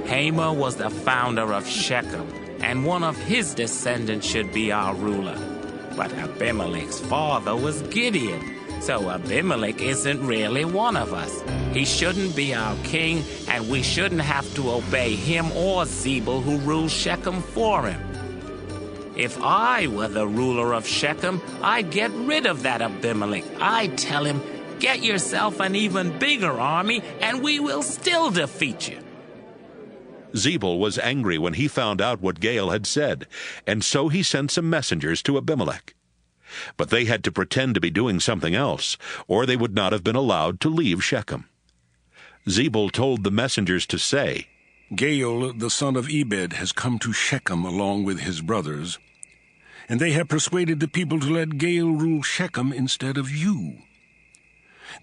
Hamor was the founder of Shechem, and one of his descendants should be our ruler. But Abimelech's father was Gideon, so Abimelech isn't really one of us. He shouldn't be our king, and we shouldn't have to obey him or Zebul, who rules Shechem, for him. If I were the ruler of Shechem, I'd get rid of that Abimelech. I'd tell him, get yourself an even bigger army, and we will still defeat you. Zebul was angry when he found out what Gaal had said, and so he sent some messengers to Abimelech. But they had to pretend to be doing something else, or they would not have been allowed to leave Shechem. Zebul told the messengers to say, Gaal, the son of Ebed, has come to Shechem along with his brothers, and they have persuaded the people to let Gaal rule Shechem instead of you.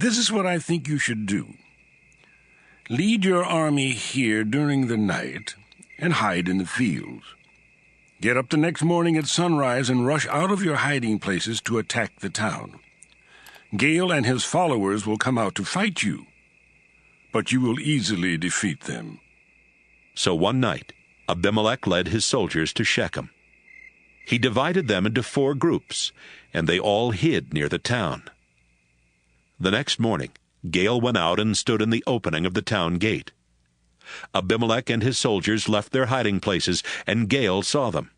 This is what I think you should do. Lead your army here during the night and hide in the fields. Get up the next morning at sunrise and rush out of your hiding places to attack the town. Gaal and his followers will come out to fight you, but you will easily defeat them. So one night, Abimelech led his soldiers to Shechem. He divided them into 4 groups, and they all hid near the town. The next morning, Gaal went out and stood in the opening of the town gate. Abimelech and his soldiers left their hiding places, and Gaal saw them.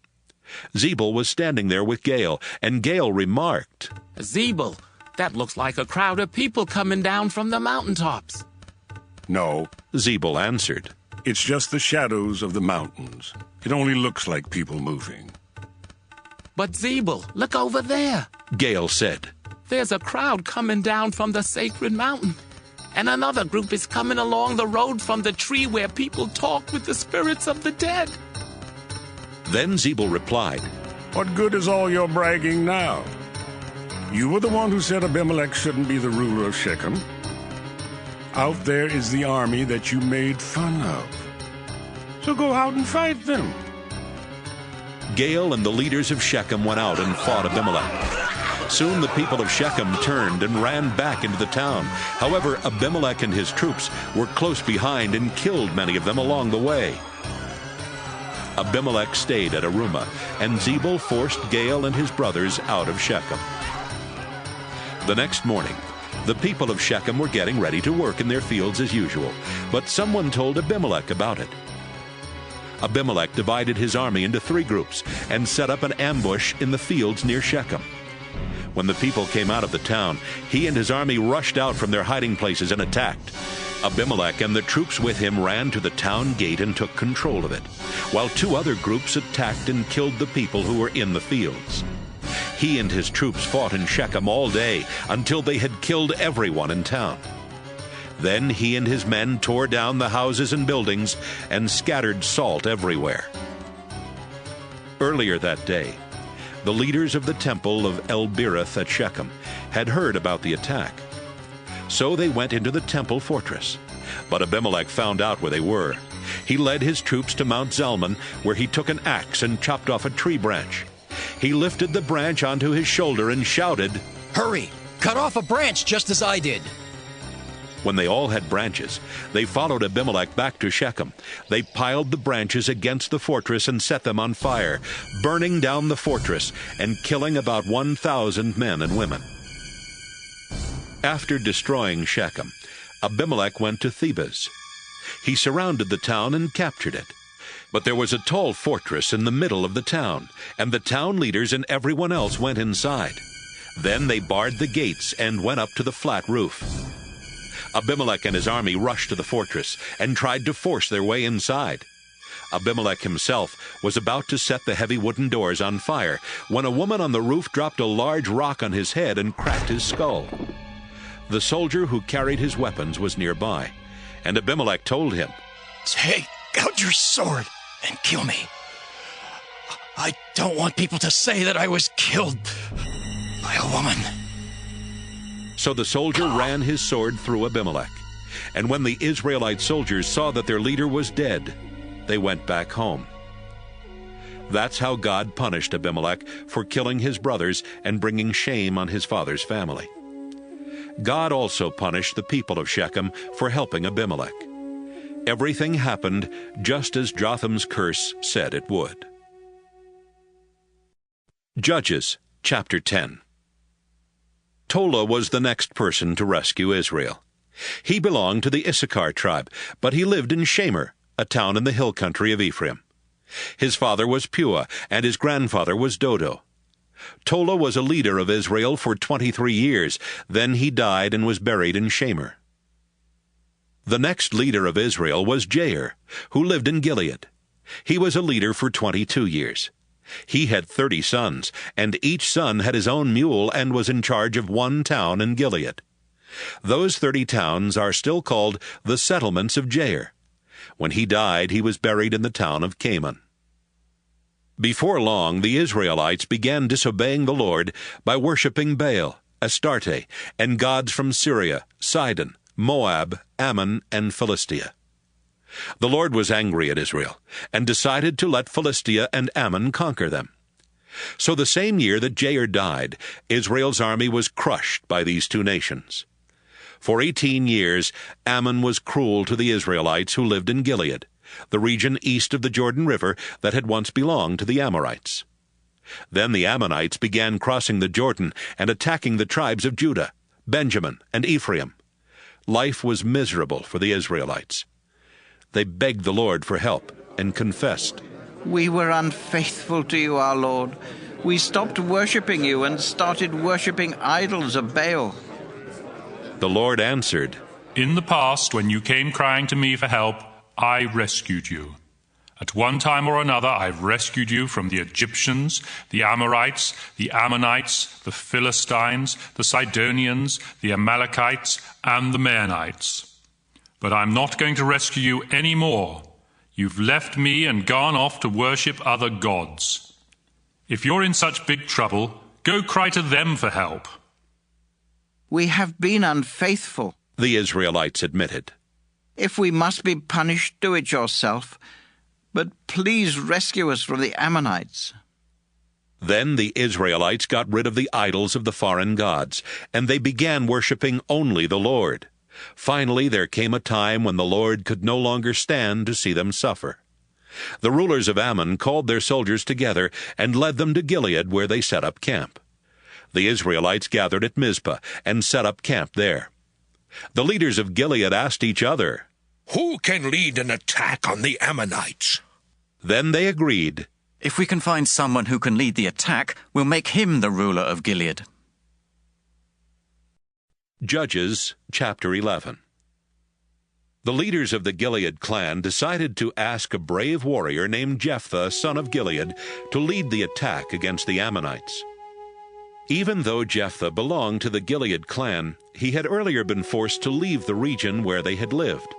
Zebul was standing there with Gaal, and Gaal remarked, Zebul, that looks like a crowd of people coming down from the mountaintops. No, Zebul answered, it's just the shadows of the mountains. It only looks like people moving. But Zebul, look over there, Gaal said. There's a crowd coming down from the sacred mountain, and another group is coming along the road from the tree where people talk with the spirits of the dead. Then Zebul replied, What good is all your bragging now? You were the one who said Abimelech shouldn't be the ruler of Shechem. Out there is the army that you made fun of. So go out and fight them. Gaal and the leaders of Shechem went out and fought Abimelech. Soon the people of Shechem turned and ran back into the town. However, Abimelech and his troops were close behind and killed many of them along the way. Abimelech stayed at Arumah, and Zebul forced Gaal and his brothers out of Shechem. The next morning, the people of Shechem were getting ready to work in their fields as usual, but someone told Abimelech about it. Abimelech divided his army into 3 groups and set up an ambush in the fields near Shechem. When the people came out of the town, he and his army rushed out from their hiding places and attacked. Abimelech and the troops with him ran to the town gate and took control of it, while 2 other groups attacked and killed the people who were in the fields. He and his troops fought in Shechem all day until they had killed everyone in town. Then he and his men tore down the houses and buildings and scattered salt everywhere. Earlier that day, the leaders of the temple of El-Berith at Shechem had heard about the attack. So they went into the temple fortress. But Abimelech found out where they were. He led his troops to Mount Zalmon, where he took an axe and chopped off a tree branch. He lifted the branch onto his shoulder and shouted, Hurry! Cut off a branch just as I did! When they all had branches, they followed Abimelech back to Shechem. They piled the branches against the fortress and set them on fire, burning down the fortress and killing about 1,000 men and women. After destroying Shechem, Abimelech went to Thebez. He surrounded the town and captured it. But there was a tall fortress in the middle of the town, and the town leaders and everyone else went inside. Then they barred the gates and went up to the flat roof. Abimelech and his army rushed to the fortress and tried to force their way inside. Abimelech himself was about to set the heavy wooden doors on fire when a woman on the roof dropped a large rock on his head and cracked his skull. The soldier who carried his weapons was nearby, and Abimelech told him, "Take out your sword and kill me. I don't want people to say that I was killed by a woman." So the soldier ran his sword through Abimelech, and when the Israelite soldiers saw that their leader was dead, they went back home. That's how God punished Abimelech for killing his brothers and bringing shame on his father's family. God also punished the people of Shechem for helping Abimelech. Everything happened just as Jotham's curse said it would. Judges chapter 10. Tola was the next person to rescue Israel. He belonged to the Issachar tribe, but he lived in Shamer, a town in the hill country of Ephraim. His father was Puah, and his grandfather was Dodo. Tola was a leader of Israel for 23 years. Then he died and was buried in Shamer. The next leader of Israel was Jair, who lived in Gilead. He was a leader for 22 years. He had 30 sons, and each son had his own mule and was in charge of one town in Gilead. Those 30 towns are still called the settlements of Jair. When he died, he was buried in the town of Canaan. Before long, the Israelites began disobeying the Lord by worshipping Baal, Astarte, and gods from Syria, Sidon, Moab, Ammon, and Philistia. The Lord was angry at Israel, and decided to let Philistia and Ammon conquer them. So the same year that Jair died, Israel's army was crushed by these two nations. For 18 years, Ammon was cruel to the Israelites who lived in Gilead, the region east of the Jordan River that had once belonged to the Amorites. Then the Ammonites began crossing the Jordan and attacking the tribes of Judah, Benjamin, and Ephraim. Life was miserable for the Israelites. They begged the Lord for help and confessed, "We were unfaithful to you, our Lord. We stopped worshipping you and started worshipping idols of Baal." The Lord answered, "In the past, when you came crying to me for help, I rescued you. At one time or another, I've rescued you from the Egyptians, the Amorites, the Ammonites, the Philistines, the Sidonians, the Amalekites, and the Maonites. But I'm not going to rescue you any more. You've left me and gone off to worship other gods. If you're in such big trouble, go cry to them for help." "We have been unfaithful," the Israelites admitted. "If we must be punished, do it yourself. But please rescue us from the Ammonites." Then the Israelites got rid of the idols of the foreign gods, and they began worshipping only the Lord. Finally, there came a time when the Lord could no longer stand to see them suffer. The rulers of Ammon called their soldiers together and led them to Gilead, where they set up camp. The Israelites gathered at Mizpah and set up camp there. The leaders of Gilead asked each other, "Who can lead an attack on the Ammonites?" Then they agreed, "If we can find someone who can lead the attack, we'll make him the ruler of Gilead." Judges chapter 11. The leaders of the Gilead clan decided to ask a brave warrior named Jephthah, son of Gilead, to lead the attack against the Ammonites. Even though Jephthah belonged to the Gilead clan, he had earlier been forced to leave the region where they had lived.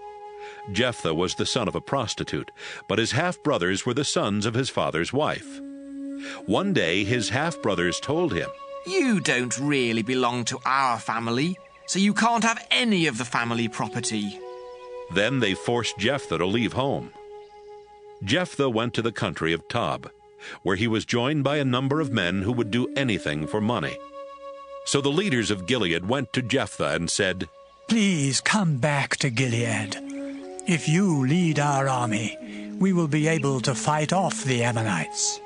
Jephthah was the son of a prostitute, but his half-brothers were the sons of his father's wife. One day his half-brothers told him, "You don't really belong to our family, so you can't have any of the family property." Then they forced Jephthah to leave home. Jephthah went to the country of Tob, where he was joined by a number of men who would do anything for money. So the leaders of Gilead went to Jephthah and said, "Please come back to Gilead. If you lead our army, we will be able to fight off the Ammonites."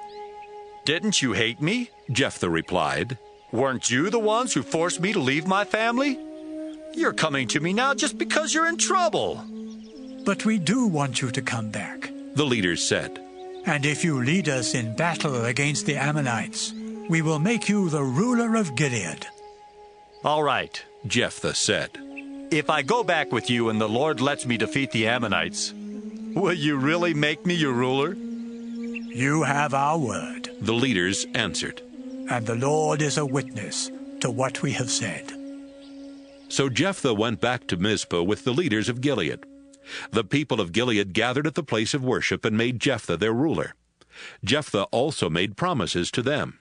"Didn't you hate me?" Jephthah replied. "Weren't you the ones who forced me to leave my family? You're coming to me now just because you're in trouble." "But we do want you to come back. The leaders said, "And if you lead us in battle against the Ammonites, we will make you the ruler of Gilead." "All right," Jephthah said. "If I go back with you and the Lord lets me defeat the Ammonites, will you really make me your ruler?" "You have our word," the leaders answered. "and the Lord is a witness to what we have said." So Jephthah went back to Mizpah with the leaders of Gilead. The people of Gilead gathered at the place of worship and made Jephthah their ruler. Jephthah also made promises to them.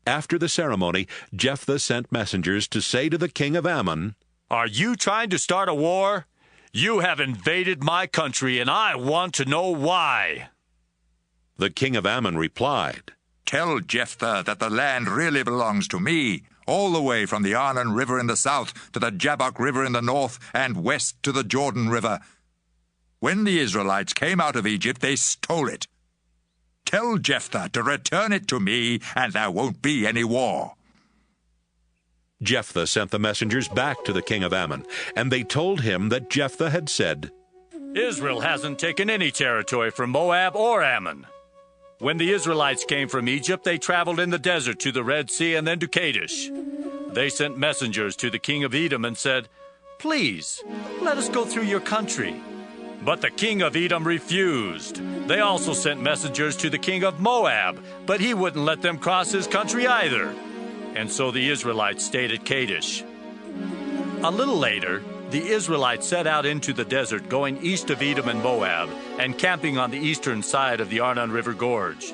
After the ceremony, Jephthah sent messengers to say to the king of Ammon, "Are you trying to start a war? You have invaded my country, and I want to know why." The king of Ammon replied, "Tell Jephthah that the land really belongs to me, all the way from the Arnon River in the south to the Jabbok River in the north and west to the Jordan River. When the Israelites came out of Egypt, they stole it. Tell Jephthah to return it to me, and there won't be any war." Jephthah sent the messengers back to the king of Ammon, and they told him that Jephthah had said, "Israel hasn't taken any territory from Moab or Ammon. When the Israelites came from Egypt, they traveled in the desert to the Red Sea and then to Kadesh. They sent messengers to the king of Edom and said, 'Please, let us go through your country.' But the king of Edom refused. They also sent messengers to the king of Moab, but he wouldn't let them cross his country either. And so the Israelites stayed at Kadesh. A little later, the Israelites set out into the desert, going east of Edom and Moab, and camping on the eastern side of the Arnon River Gorge.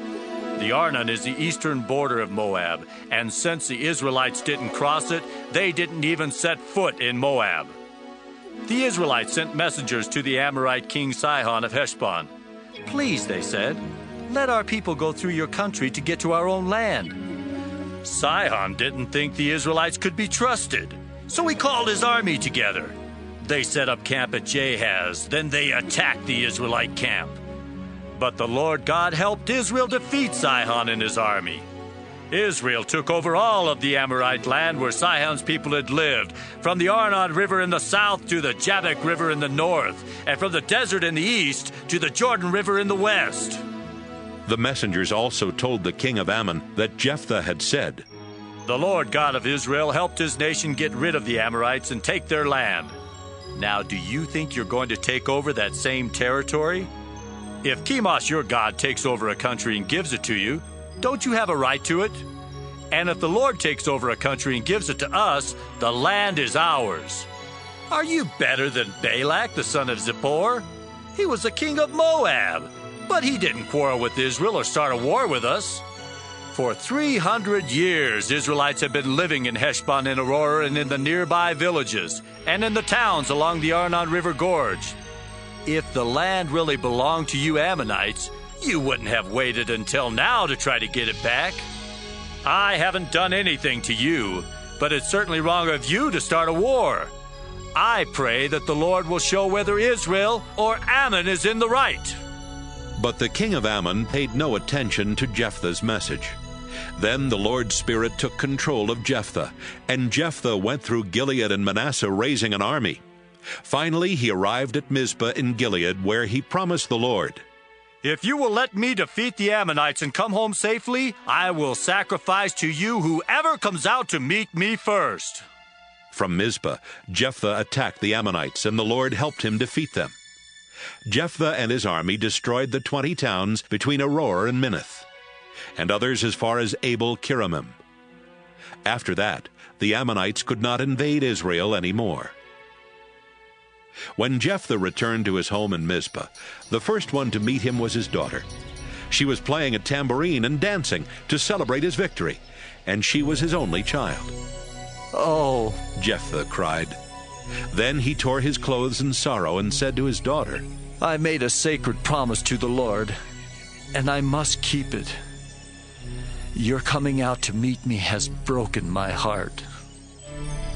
The Arnon is the eastern border of Moab, and since the Israelites didn't cross it, they didn't even set foot in Moab. The Israelites sent messengers to the Amorite king Sihon of Heshbon. 'Please,' they said, 'let our people go through your country to get to our own land.' Sihon didn't think the Israelites could be trusted, so he called his army together. They set up camp at Jahaz, then they attacked the Israelite camp. But the Lord God helped Israel defeat Sihon and his army. Israel took over all of the Amorite land where Sihon's people had lived, from the Arnon River in the south to the Jabbok River in the north, and from the desert in the east to the Jordan River in the west." The messengers also told the king of Ammon that Jephthah had said, "The Lord God of Israel helped his nation get rid of the Amorites and take their land. Now, do you think you're going to take over that same territory? If Chemosh, your God, takes over a country and gives it to you, don't you have a right to it? And if the Lord takes over a country and gives it to us, the land is ours. Are you better than Balak, the son of Zippor? He was the king of Moab, but he didn't quarrel with Israel or start a war with us. For 300 years, Israelites have been living in Heshbon and Aurora and in the nearby villages, and in the towns along the Arnon River Gorge. If the land really belonged to you Ammonites, you wouldn't have waited until now to try to get it back. I haven't done anything to you, but it's certainly wrong of you to start a war. I pray that the Lord will show whether Israel or Ammon is in the right." But the king of Ammon paid no attention to Jephthah's message. Then the Lord's Spirit took control of Jephthah, and Jephthah went through Gilead and Manasseh raising an army. Finally, he arrived at Mizpah in Gilead, where he promised the Lord, "If you will let me defeat the Ammonites and come home safely, I will sacrifice to you whoever comes out to meet me first." From Mizpah, Jephthah attacked the Ammonites, and the Lord helped him defeat them. Jephthah and his army destroyed the 20 towns between Aurora and Minnith, and others as far as Abel-Kiramim. After that, the Ammonites could not invade Israel anymore. When Jephthah returned to his home in Mizpah, the first one to meet him was his daughter. She was playing a tambourine and dancing to celebrate his victory, and she was his only child. "Oh," Jephthah cried. Then he tore his clothes in sorrow and said to his daughter, "I made a sacred promise to the Lord, and I must keep it. Your coming out to meet me has broken my heart."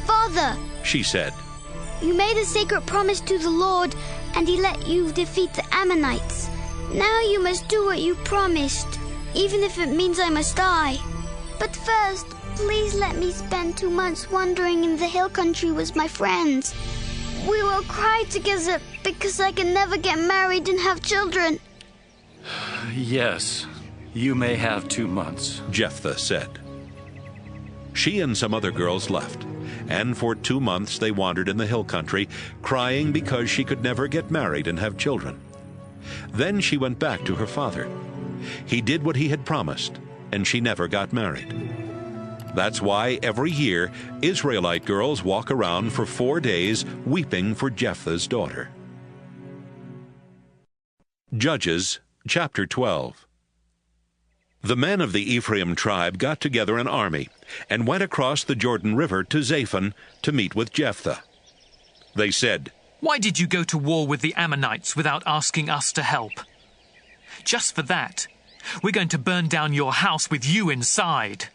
"Father," she said, "you made a sacred promise to the Lord, and he let you defeat the Ammonites. Now you must do what you promised, even if it means I must die. But first, please let me spend 2 months wandering in the hill country with my friends. We will cry together because I can never get married and have children. Yes, you may have 2 months, Jephthah said. She and some other girls left, and for 2 months they wandered in the hill country, crying because she could never get married and have children. Then she went back to her father. He did what he had promised, and she never got married. That's why every year Israelite girls walk around for 4 days weeping for Jephthah's daughter. Judges chapter 12. The men of the Ephraim tribe got together an army and went across the Jordan River to Zaphon to meet with Jephthah. They said, "Why did you go to war with the Ammonites without asking us to help? Just for that, we're going to burn down your house with you inside."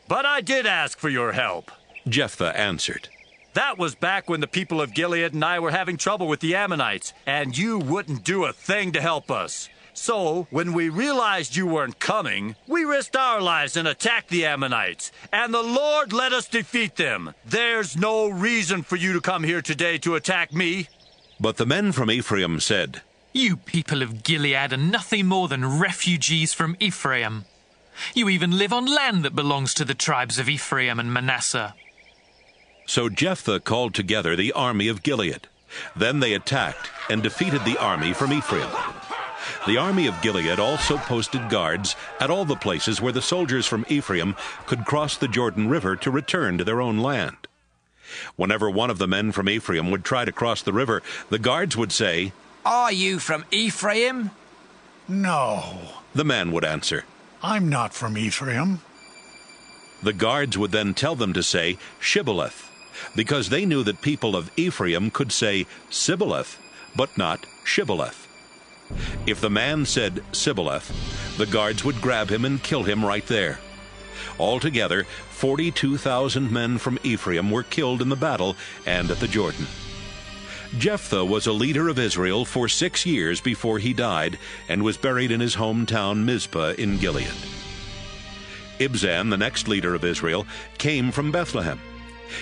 "But I did ask for your help," Jephthah answered. "That was back when the people of Gilead and I were having trouble with the Ammonites, and you wouldn't do a thing to help us. So, when we realized you weren't coming, we risked our lives and attacked the Ammonites, and the Lord let us defeat them. There's no reason for you to come here today to attack me." But the men from Ephraim said, "You people of Gilead are nothing more than refugees from Ephraim. You even live on land that belongs to the tribes of Ephraim and Manasseh." So Jephthah called together the army of Gilead. Then they attacked and defeated the army from Ephraim. The army of Gilead also posted guards at all the places where the soldiers from Ephraim could cross the Jordan River to return to their own land. Whenever one of the men from Ephraim would try to cross the river, the guards would say, "Are you from Ephraim?" "No," the man would answer, "I'm not from Ephraim." The guards would then tell them to say Shibboleth, because they knew that people of Ephraim could say Sibboleth, but not Shibboleth. If the man said Sibboleth, the guards would grab him and kill him right there. Altogether, 42,000 men from Ephraim were killed in the battle and at the Jordan. Jephthah was a leader of Israel for 6 years before he died and was buried in his hometown Mizpah in Gilead. Ibzan, the next leader of Israel, came from Bethlehem.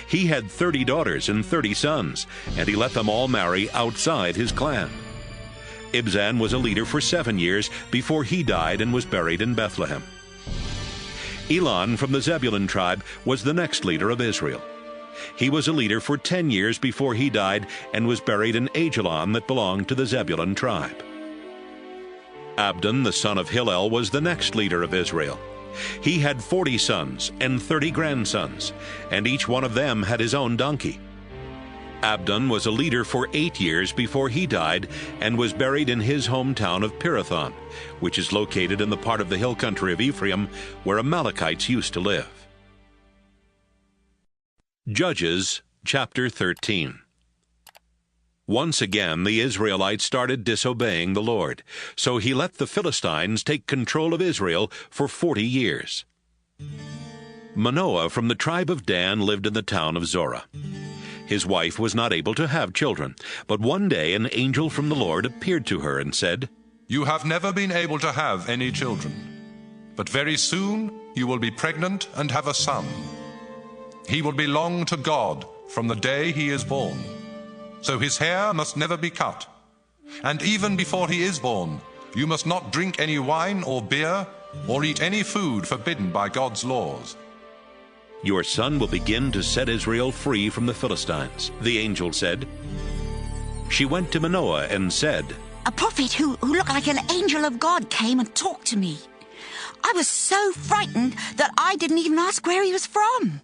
He had 30 daughters and 30 sons, and he let them all marry outside his clan. Ibzan was a leader for 7 years before he died and was buried in Bethlehem. Elon from the Zebulun tribe was the next leader of Israel. He was a leader for 10 years before he died and was buried in Ajalon that belonged to the Zebulun tribe. Abdon, the son of Hillel, was the next leader of Israel. He had 40 sons and 30 grandsons, and each one of them had his own donkey. Abdon was a leader for 8 years before he died and was buried in his hometown of Pirathon, which is located in the part of the hill country of Ephraim where Amalekites used to live. Judges chapter 13. Once again the Israelites started disobeying the Lord, so he let the Philistines take control of Israel for 40 years. Manoah from the tribe of Dan lived in the town of Zorah. His wife was not able to have children, but one day an angel from the Lord appeared to her and said, "You have never been able to have any children, but very soon you will be pregnant and have a son. He will belong to God from the day he is born, so his hair must never be cut. And even before he is born, you must not drink any wine or beer or eat any food forbidden by God's laws. Your son will begin to set Israel free from the Philistines," the angel said. She went to Manoah and said, "A prophet who looked like an angel of God came and talked to me. I was so frightened that I didn't even ask where he was from.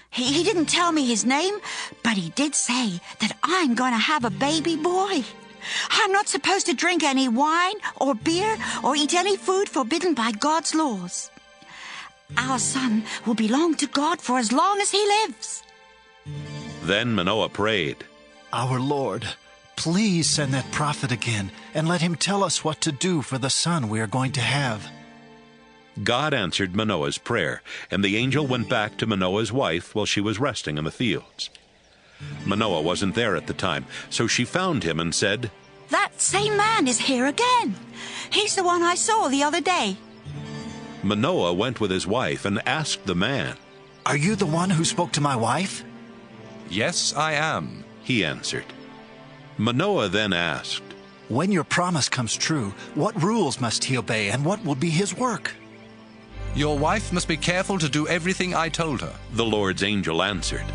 He didn't tell me his name, but he did say that I'm going to have a baby boy. I'm not supposed to drink any wine or beer or eat any food forbidden by God's laws. Our son will belong to God for as long as he lives." Then Manoah prayed, "Our Lord, please send that prophet again and let him tell us what to do for the son we are going to have." God answered Manoah's prayer, and the angel went back to Manoah's wife while she was resting in the fields. Manoah wasn't there at the time, so she found him and said, "That same man is here again. He's the one I saw the other day." Manoah went with his wife and asked the man, "Are you the one who spoke to my wife?" "Yes, I am," he answered. Manoah then asked, When your promise comes true, what rules must he obey and what will be his work? Your wife must be careful to do everything I told her. The Lord's angel answered.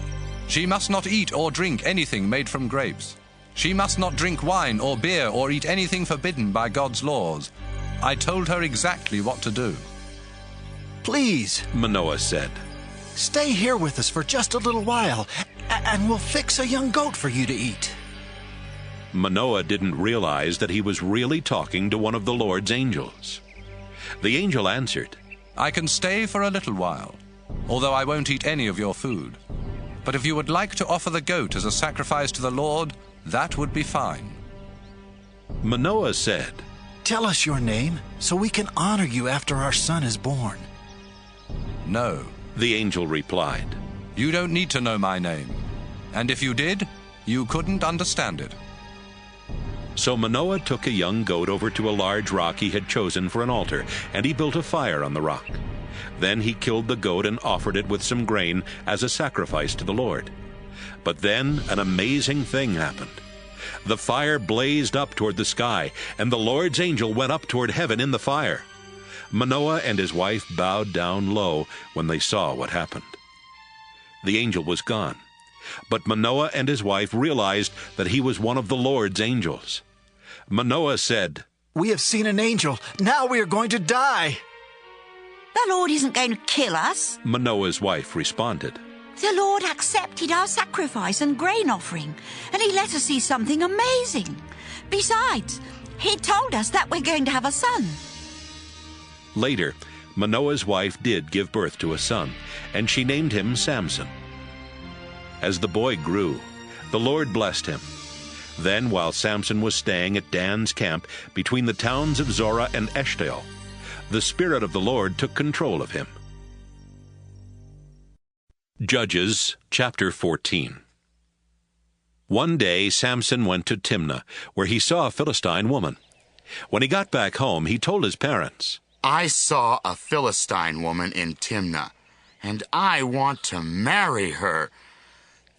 She must not eat or drink anything made from grapes. She must not drink wine or beer or eat anything forbidden by God's laws. I told her exactly what to do. Please, Manoah said, stay here with us for just a little while, and we'll fix a young goat for you to eat. Manoah didn't realize that he was really talking to one of the Lord's angels. The angel answered, I can stay for a little while, although I won't eat any of your food. But if you would like to offer the goat as a sacrifice to the Lord, that would be fine. Manoah said, tell us your name so we can honor you after our son is born. No, the angel replied. You don't need to know my name. And if you did, you couldn't understand it. So Manoah took a young goat over to a large rock he had chosen for an altar, and he built a fire on the rock. Then he killed the goat and offered it with some grain as a sacrifice to the Lord. But then an amazing thing happened. The fire blazed up toward the sky, and the Lord's angel went up toward heaven in the fire. Manoah and his wife bowed down low when they saw what happened. The angel was gone, but Manoah and his wife realized that he was one of the Lord's angels. Manoah said, we have seen an angel. Now we are going to die. The Lord isn't going to kill us. Manoah's wife responded. The Lord accepted our sacrifice and grain offering, and he let us see something amazing. Besides, he told us that we're going to have a son. Later, Manoah's wife did give birth to a son, and she named him Samson. As the boy grew, the Lord blessed him. Then, while Samson was staying at Dan's camp between the towns of Zorah and Eshtaol, the Spirit of the Lord took control of him. Judges chapter 14. One day Samson went to Timnah, where he saw a Philistine woman. When he got back home, he told his parents, I saw a Philistine woman in Timnah, and I want to marry her.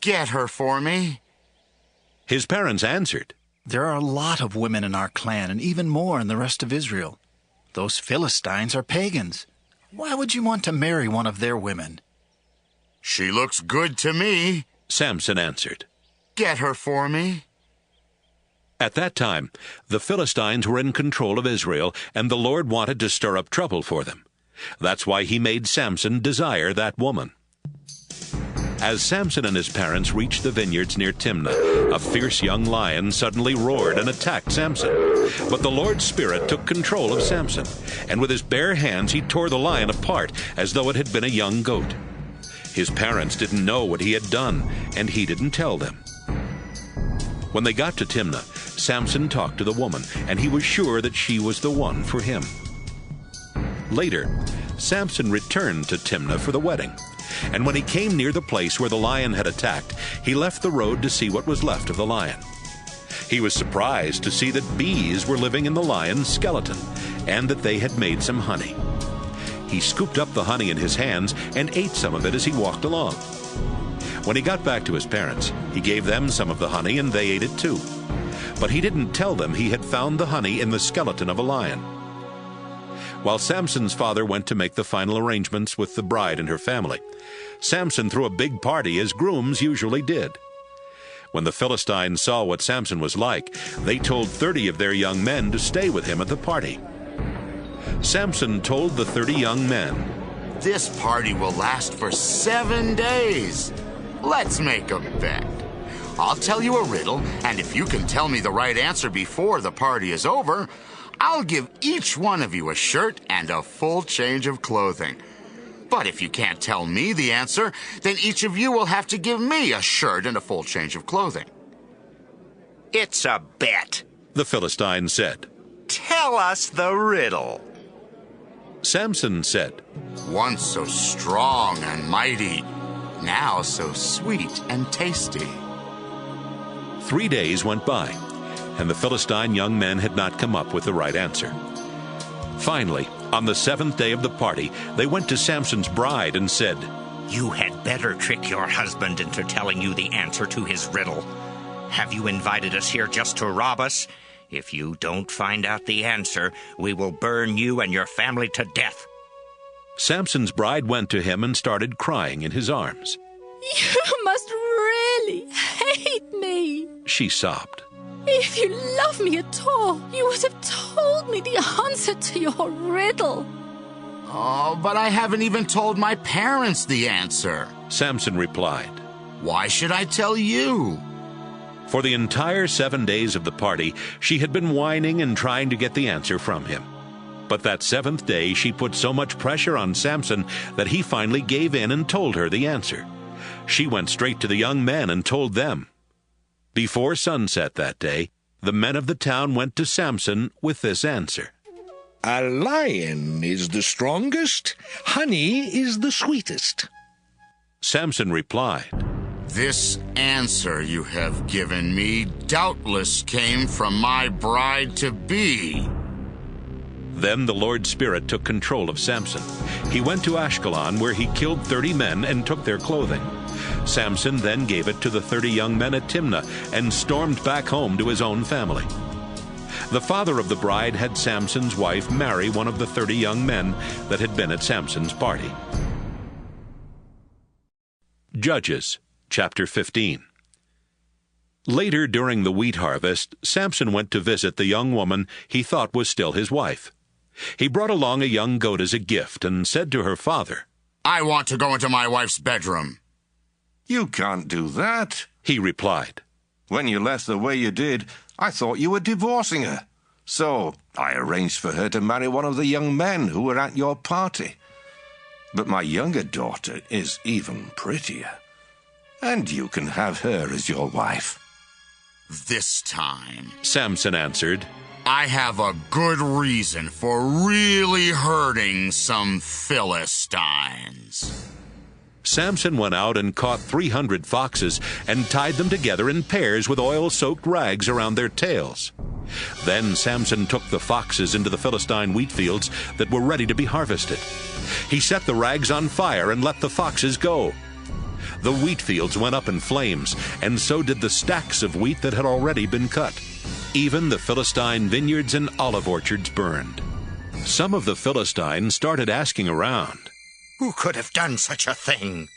Get her for me. His parents answered, there are a lot of women in our clan, and even more in the rest of Israel. Those Philistines are pagans. Why would you want to marry one of their women? She looks good to me, Samson answered. Get her for me. At that time, the Philistines were in control of Israel, and the Lord wanted to stir up trouble for them. That's why he made Samson desire that woman. As Samson and his parents reached the vineyards near Timnah, a fierce young lion suddenly roared and attacked Samson. But the Lord's Spirit took control of Samson, and with his bare hands he tore the lion apart as though it had been a young goat. His parents didn't know what he had done, and he didn't tell them. When they got to Timnah, Samson talked to the woman, and he was sure that she was the one for him. Later, Samson returned to Timnah for the wedding, and when he came near the place where the lion had attacked, he left the road to see what was left of the lion. He was surprised to see that bees were living in the lion's skeleton, and that they had made some honey. He scooped up the honey in his hands and ate some of it as he walked along. When he got back to his parents, he gave them some of the honey, and they ate it too. But he didn't tell them he had found the honey in the skeleton of a lion. While Samson's father went to make the final arrangements with the bride and her family, Samson threw a big party as grooms usually did. When the Philistines saw what Samson was like, they told 30 of their young men to stay with him at the party. Samson told the 30 young men, This party will last for 7 days. Let's make a bet. I'll tell you a riddle, and if you can tell me the right answer before the party is over, I'll give each one of you a shirt and a full change of clothing. But if you can't tell me the answer, then each of you will have to give me a shirt and a full change of clothing. It's a bet, the Philistine said. Tell us the riddle. Samson said, Once so strong and mighty, now so sweet and tasty. 3 days went by, and the Philistine young men had not come up with the right answer. Finally, on the 7th day of the party, they went to Samson's bride and said, You had better trick your husband into telling you the answer to his riddle. Have you invited us here just to rob us? If you don't find out the answer, we will burn you and your family to death. Samson's bride went to him and started crying in his arms. You must really hate me, she sobbed. If you love me at all, you would have told me the answer to your riddle. Oh, but I haven't even told my parents the answer, Samson replied. Why should I tell you? For the entire 7 days of the party, she had been whining and trying to get the answer from him. But that 7th day, she put so much pressure on Samson that he finally gave in and told her the answer. She went straight to the young men and told them. Before sunset that day, the men of the town went to Samson with this answer. A lion is the strongest, honey is the sweetest. Samson replied, This answer you have given me doubtless came from my bride-to-be. Then the Lord's Spirit took control of Samson. He went to Ashkelon, where he killed 30 men and took their clothing. Samson then gave it to the 30 young men at Timnah and stormed back home to his own family. The father of the bride had Samson's wife marry one of the 30 young men that had been at Samson's party. Judges, chapter 15. Later during the wheat harvest, Samson went to visit the young woman he thought was still his wife. He brought along a young goat as a gift and said to her father, I want to go into my wife's bedroom. You can't do that, he replied. When you left the way you did, I thought you were divorcing her. So I arranged for her to marry one of the young men who were at your party. But my younger daughter is even prettier, and you can have her as your wife. This time, Samson answered, I have a good reason for really hurting some Philistines. Samson went out and caught 300 foxes and tied them together in pairs with oil-soaked rags around their tails. Then Samson took the foxes into the Philistine wheat fields that were ready to be harvested. He set the rags on fire and let the foxes go. The wheat fields went up in flames, and so did the stacks of wheat that had already been cut. Even the Philistine vineyards and olive orchards burned. Some of the Philistines started asking around, Who could have done such a thing?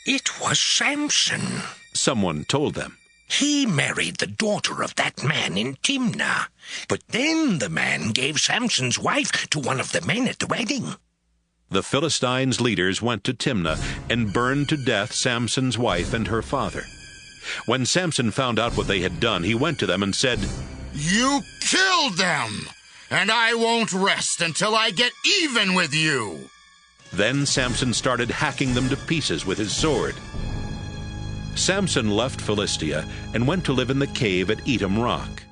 It was Samson. Someone told them. He married the daughter of that man in Timnah. But then the man gave Samson's wife to one of the men at the wedding. The Philistines' leaders went to Timnah and burned to death Samson's wife and her father. When Samson found out what they had done, he went to them and said, You killed them, and I won't rest until I get even with you. Then Samson started hacking them to pieces with his sword. Samson left Philistia and went to live in the cave at Etam Rock.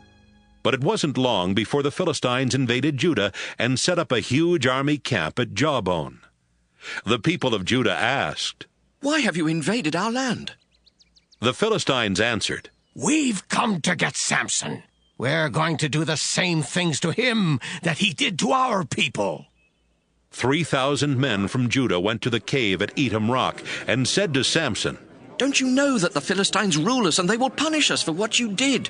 But it wasn't long before the Philistines invaded Judah and set up a huge army camp at Jawbone. The people of Judah asked, Why have you invaded our land? The Philistines answered, We've come to get Samson. We're going to do the same things to him that he did to our people. 3,000 men from Judah went to the cave at Etam Rock and said to Samson, Don't you know that the Philistines rule us and they will punish us for what you did?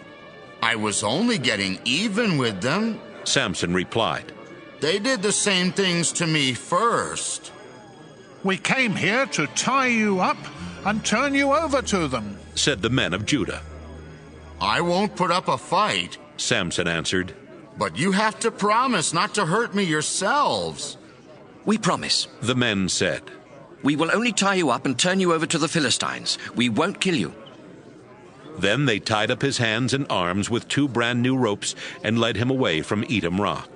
I was only getting even with them, Samson replied. They did the same things to me first. We came here to tie you up and turn you over to them, said the men of Judah. I won't put up a fight, Samson answered. But you have to promise not to hurt me yourselves. We promise, the men said. We will only tie you up and turn you over to the Philistines. We won't kill you. Then they tied up his hands and arms with 2 brand-new ropes and led him away from Etam Rock.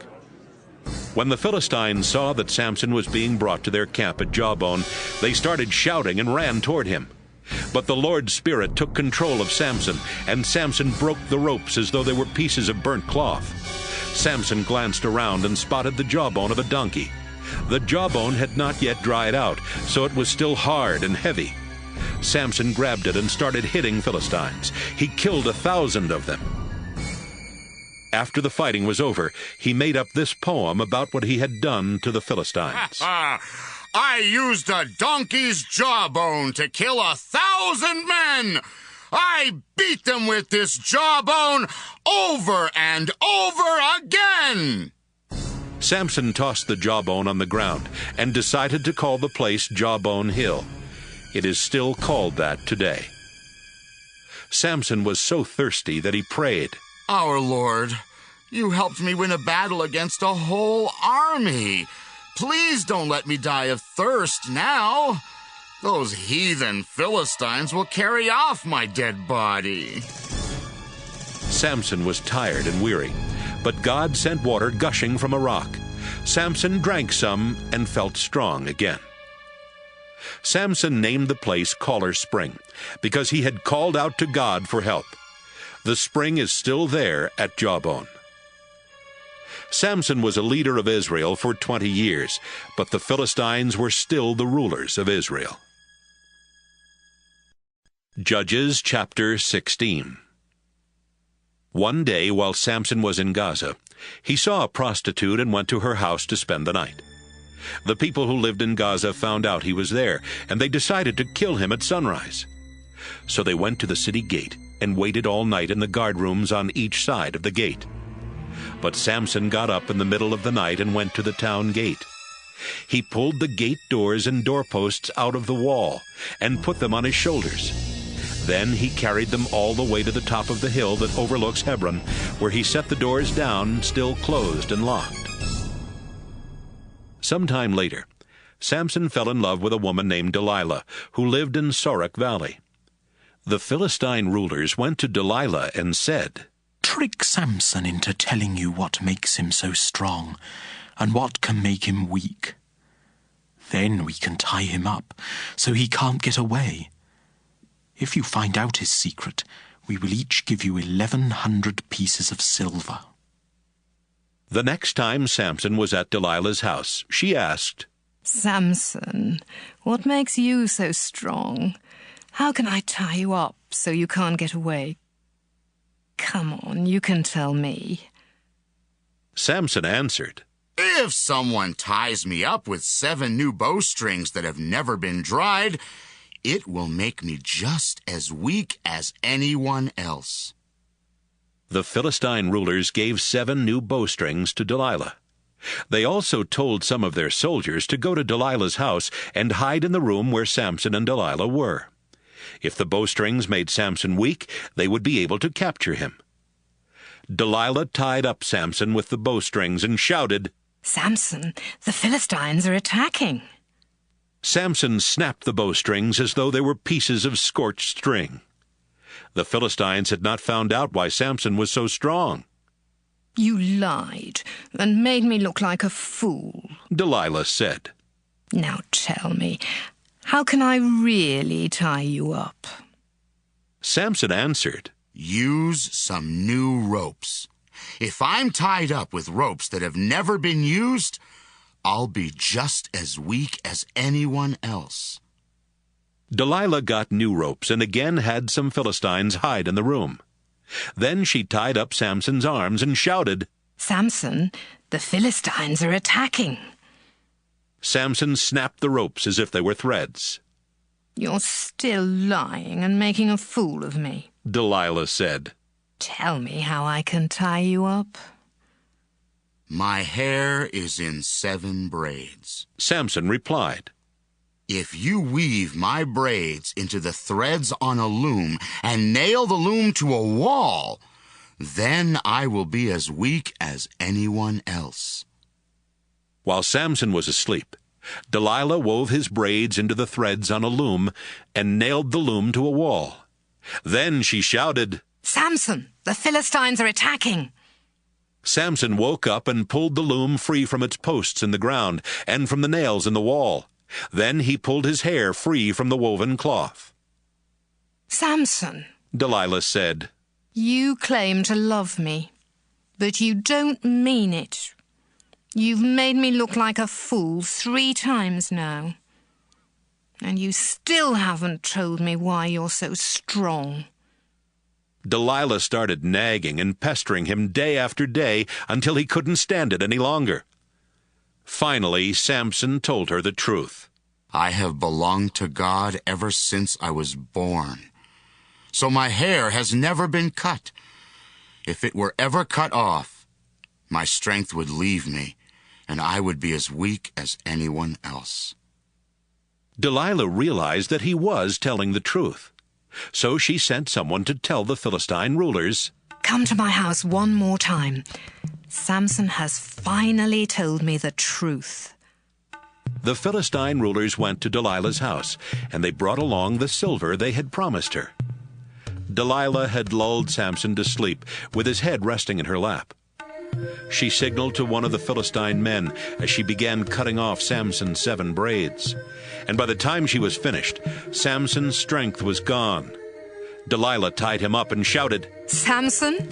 When the Philistines saw that Samson was being brought to their camp at Jawbone, they started shouting and ran toward him. But the Lord's Spirit took control of Samson, and Samson broke the ropes as though they were pieces of burnt cloth. Samson glanced around and spotted the jawbone of a donkey. The jawbone had not yet dried out, so it was still hard and heavy. Samson grabbed it and started hitting Philistines. He killed 1,000 of them. After the fighting was over, he made up this poem about what he had done to the Philistines. I used a donkey's jawbone to kill 1,000 men. I beat them with this jawbone over and over again. Samson tossed the jawbone on the ground and decided to call the place Jawbone Hill. It is still called that today. Samson was so thirsty that he prayed, Our Lord, you helped me win a battle against a whole army. Please don't let me die of thirst now. Those heathen Philistines will carry off my dead body. Samson was tired and weary, but God sent water gushing from a rock. Samson drank some and felt strong again. Samson named the place Caller Spring because he had called out to God for help. The spring is still there at Jawbone. Samson was a leader of Israel for 20 years, but the Philistines were still the rulers of Israel. Judges chapter 16. One day while Samson was in Gaza, he saw a prostitute and went to her house to spend the night. The people who lived in Gaza found out he was there, and they decided to kill him at sunrise. So they went to the city gate and waited all night in the guard rooms on each side of the gate. But Samson got up in the middle of the night and went to the town gate. He pulled the gate doors and doorposts out of the wall and put them on his shoulders. Then he carried them all the way to the top of the hill that overlooks Hebron, where he set the doors down, still closed and locked. Some time later, Samson fell in love with a woman named Delilah, who lived in Sorek Valley. The Philistine rulers went to Delilah and said, Trick Samson into telling you what makes him so strong and what can make him weak. Then we can tie him up so he can't get away. If you find out his secret, we will each give you 1,100 pieces of silver. The next time Samson was at Delilah's house, she asked, Samson, what makes you so strong? How can I tie you up so you can't get away? Come on, you can tell me. Samson answered, If someone ties me up with 7 new bowstrings that have never been dried, it will make me just as weak as anyone else. The Philistine rulers gave 7 new bowstrings to Delilah. They also told some of their soldiers to go to Delilah's house and hide in the room where Samson and Delilah were. If the bowstrings made Samson weak, they would be able to capture him. Delilah tied up Samson with the bowstrings and shouted, Samson, the Philistines are attacking. Samson snapped the bowstrings as though they were pieces of scorched string. The Philistines had not found out why Samson was so strong. You lied and made me look like a fool, Delilah said. Now tell me, how can I really tie you up? Samson answered, Use some new ropes. If I'm tied up with ropes that have never been used, I'll be just as weak as anyone else. Delilah got new ropes and again had some Philistines hide in the room. Then she tied up Samson's arms and shouted, Samson, the Philistines are attacking. Samson snapped the ropes as if they were threads. You're still lying and making a fool of me, Delilah said. Tell me how I can tie you up. My hair is in 7 braids, Samson replied. If you weave my braids into the threads on a loom and nail the loom to a wall, then I will be as weak as anyone else. While Samson was asleep, Delilah wove his braids into the threads on a loom and nailed the loom to a wall. Then she shouted, Samson, the Philistines are attacking. Samson woke up and pulled the loom free from its posts in the ground and from the nails in the wall. Then he pulled his hair free from the woven cloth. Samson, Delilah said, you claim to love me, but you don't mean it. You've made me look like a fool 3 times now. And you still haven't told me why you're so strong. Delilah started nagging and pestering him day after day until he couldn't stand it any longer. Finally, Samson told her the truth. I have belonged to God ever since I was born. so my hair has never been cut. If it were ever cut off, my strength would leave me, and I would be as weak as anyone else." Delilah realized that he was telling the truth. So she sent someone to tell the Philistine rulers, "Come to my house one more time. Samson has finally told me the truth." The Philistine rulers went to Delilah's house, and they brought along the silver they had promised her. Delilah had lulled Samson to sleep, with his head resting in her lap. She signaled to one of the Philistine men as she began cutting off Samson's 7 braids. And by the time she was finished, Samson's strength was gone. Delilah tied him up and shouted, "Samson,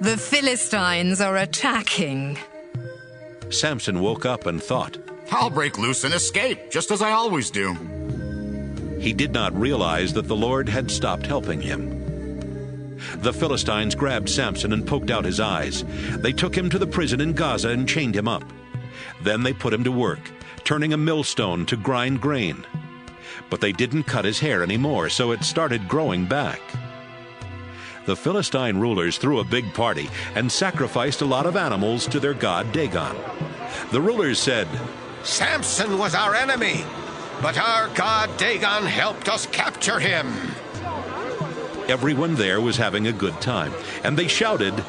the Philistines are attacking." Samson woke up and thought, "I'll break loose and escape, just as I always do." He did not realize that the Lord had stopped helping him. The Philistines grabbed Samson and poked out his eyes. They took him to the prison in Gaza and chained him up. Then they put him to work, turning a millstone to grind grain. But they didn't cut his hair anymore, so it started growing back. The Philistine rulers threw a big party and sacrificed a lot of animals to their god Dagon. The rulers said, "Samson was our enemy, but our god Dagon helped us capture him." Everyone there was having a good time, and they shouted,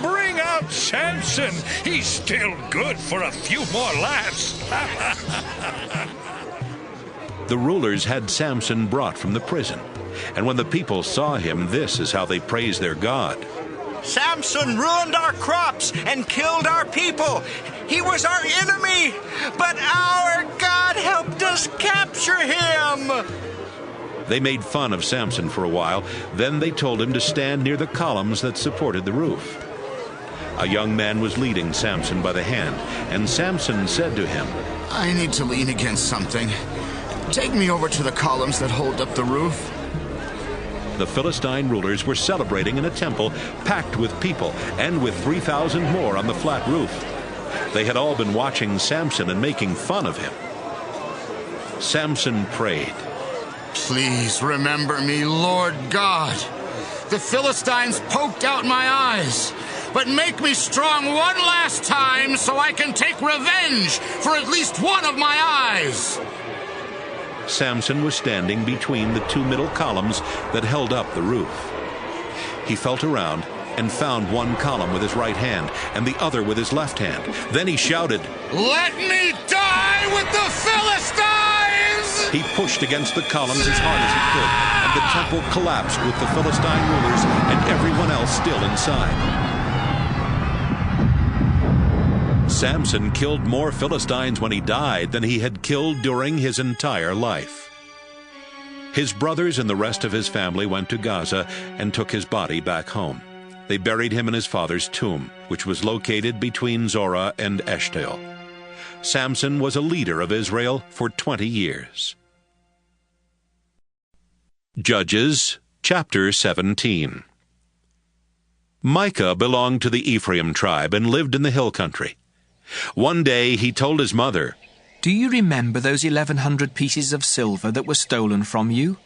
"Bring out Samson! He's still good for a few more laughs." The rulers had Samson brought from the prison, and when the people saw him, this is how they praised their God. "Samson ruined our crops and killed our people. He was our enemy, but our God helped us capture him." They made fun of Samson for a while. Then they told him to stand near the columns that supported the roof. A young man was leading Samson by the hand, and Samson said to him, "I need to lean against something. Take me over to the columns that hold up the roof." The Philistine rulers were celebrating in a temple packed with people and with 3,000 more on the flat roof. They had all been watching Samson and making fun of him. Samson prayed, "Please remember me, Lord God. The Philistines poked out my eyes, but make me strong one last time so I can take revenge for at least one of my eyes." Samson was standing between the 2 middle columns that held up the roof. He felt around and found one column with his right hand and the other with his left hand. Then he shouted, "Let me die with the Philistines!" He pushed against the columns as hard as he could, and the temple collapsed with the Philistine rulers and everyone else still inside. Samson killed more Philistines when he died than he had killed during his entire life. His brothers and the rest of his family went to Gaza and took his body back home. They buried him in his father's tomb, which was located between Zorah and Eshtaol. Samson was a leader of Israel for 20 years. Judges chapter 17. Micah belonged to the Ephraim tribe and lived in the hill country. One day he told his mother, "Do you remember those 1,100 pieces of silver that were stolen from you?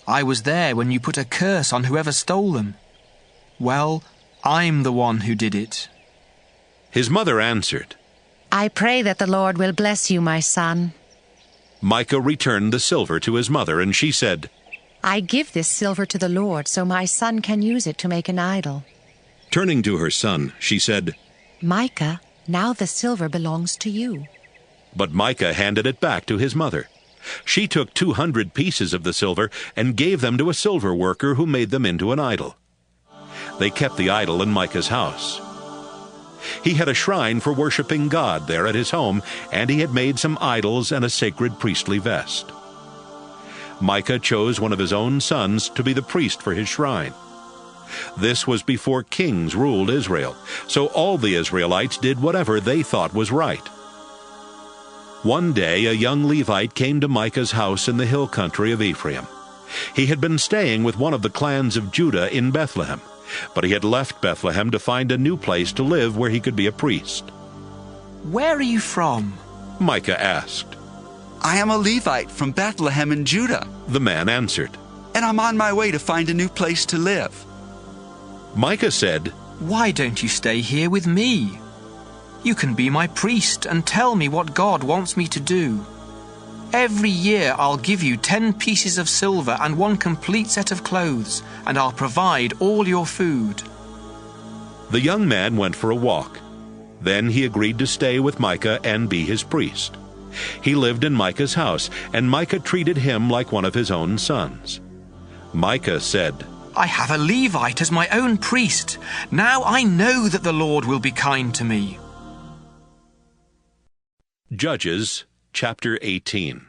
I was there when you put a curse on whoever stole them. Well, I'm the one who did it." His mother answered, "I pray that the Lord will bless you, my son." Micah returned the silver to his mother, and she said, "I give this silver to the Lord so my son can use it to make an idol." Turning to her son, she said, "Micah, now the silver belongs to you." But Micah handed it back to his mother. She took 200 pieces of the silver and gave them to a silver worker who made them into an idol. They kept the idol in Micah's house. He had a shrine for worshiping God there at his home, and he had made some idols and a sacred priestly vest. Micah chose one of his own sons to be the priest for his shrine. This was before kings ruled Israel, so all the Israelites did whatever they thought was right. One day a young Levite came to Micah's house in the hill country of Ephraim. He had been staying with one of the clans of Judah in Bethlehem, but he had left Bethlehem to find a new place to live where he could be a priest. "Where are you from?" Micah asked. "I am a Levite from Bethlehem in Judah." The man answered. and I'm on my way to find a new place to live. Micah said, Why don't you stay here with me? You can be my priest and tell me what God wants me to do. Every year I'll give you 10 pieces of silver and 1 complete set of clothes, and I'll provide all your food. The young man went for a walk. Then he agreed to stay with Micah and be his priest. He lived in Micah's house, and Micah treated him like one of his own sons. Micah said, I have a Levite as my own priest. Now I know that the Lord will be kind to me. Judges chapter 18.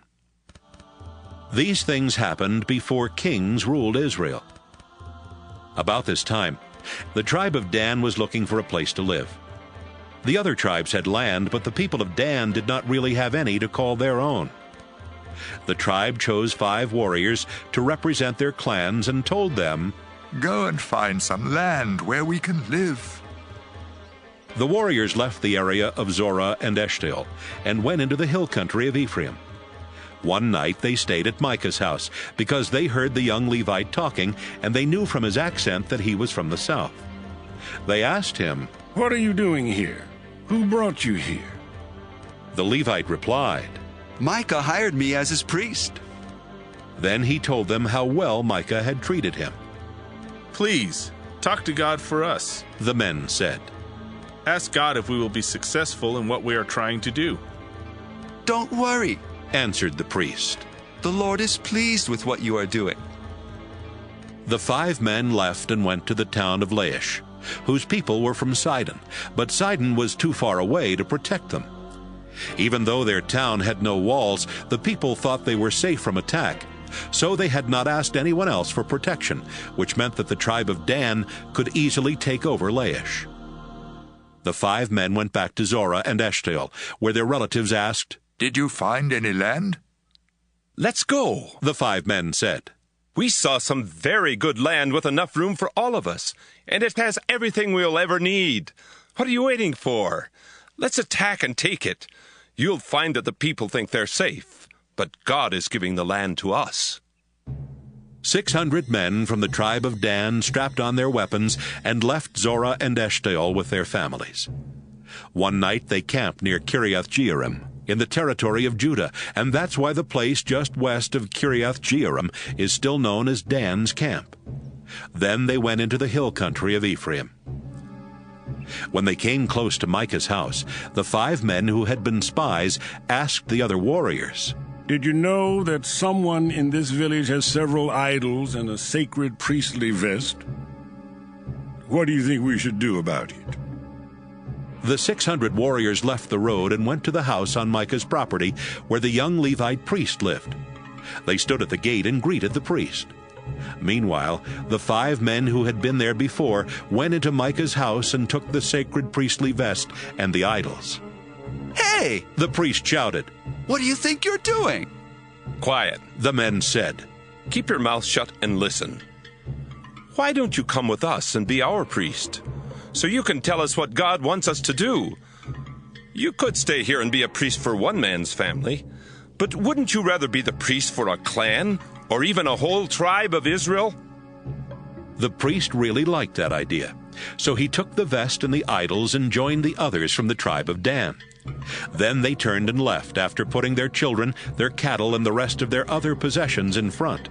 These things happened before kings ruled Israel. About this time, the tribe of Dan was looking for a place to live. The other tribes had land, but the people of Dan did not really have any to call their own. The tribe chose 5 warriors to represent their clans and told them, Go and find some land where we can live. The warriors left the area of Zorah and Eshtaol and went into the hill country of Ephraim. One night they stayed at Micah's house because they heard the young Levite talking, and they knew from his accent that he was from the south. They asked him, What are you doing here? Who brought you here? The Levite replied, Micah hired me as his priest. Then he told them how well Micah had treated him. Please, talk to God for us, the men said. Ask God if we will be successful in what we are trying to do. Don't worry, answered the priest. The Lord is pleased with what you are doing. The 5 men left and went to the town of Laish, whose people were from Sidon, but Sidon was too far away to protect them. Even though their town had no walls, the people thought they were safe from attack, so they had not asked anyone else for protection, which meant that the tribe of Dan could easily take over Laish. The 5 men went back to Zorah and Eshtaol, where their relatives asked, Did you find any land? Let's go, the 5 men said. We saw some very good land with enough room for all of us, and it has everything we'll ever need. What are you waiting for? Let's attack and take it. You'll find that the people think they're safe, but God is giving the land to us. 600 men from the tribe of Dan strapped on their weapons and left Zorah and Eshtaol with their families. One night they camped near Kiriath Jearim, in the territory of Judah, and that's why the place just west of Kiriath Jearim is still known as Dan's camp. Then they went into the hill country of Ephraim. When they came close to Micah's house, the 5 men who had been spies asked the other warriors, Did you know that someone in this village has several idols and a sacred priestly vest? What do you think we should do about it? The 600 warriors left the road and went to the house on Micah's property where the young Levite priest lived. They stood at the gate and greeted the priest. Meanwhile, the 5 men who had been there before went into Micah's house and took the sacred priestly vest and the idols. Hey! The priest shouted. What do you think you're doing? Quiet, the men said. Keep your mouth shut and listen. Why don't you come with us and be our priest, so you can tell us what God wants us to do? You could stay here and be a priest for one man's family, but wouldn't you rather be the priest for a clan, or even a whole tribe of Israel? The priest really liked that idea, so he took the vest and the idols and joined the others from the tribe of Dan. Then they turned and left after putting their children, their cattle, and the rest of their other possessions in front.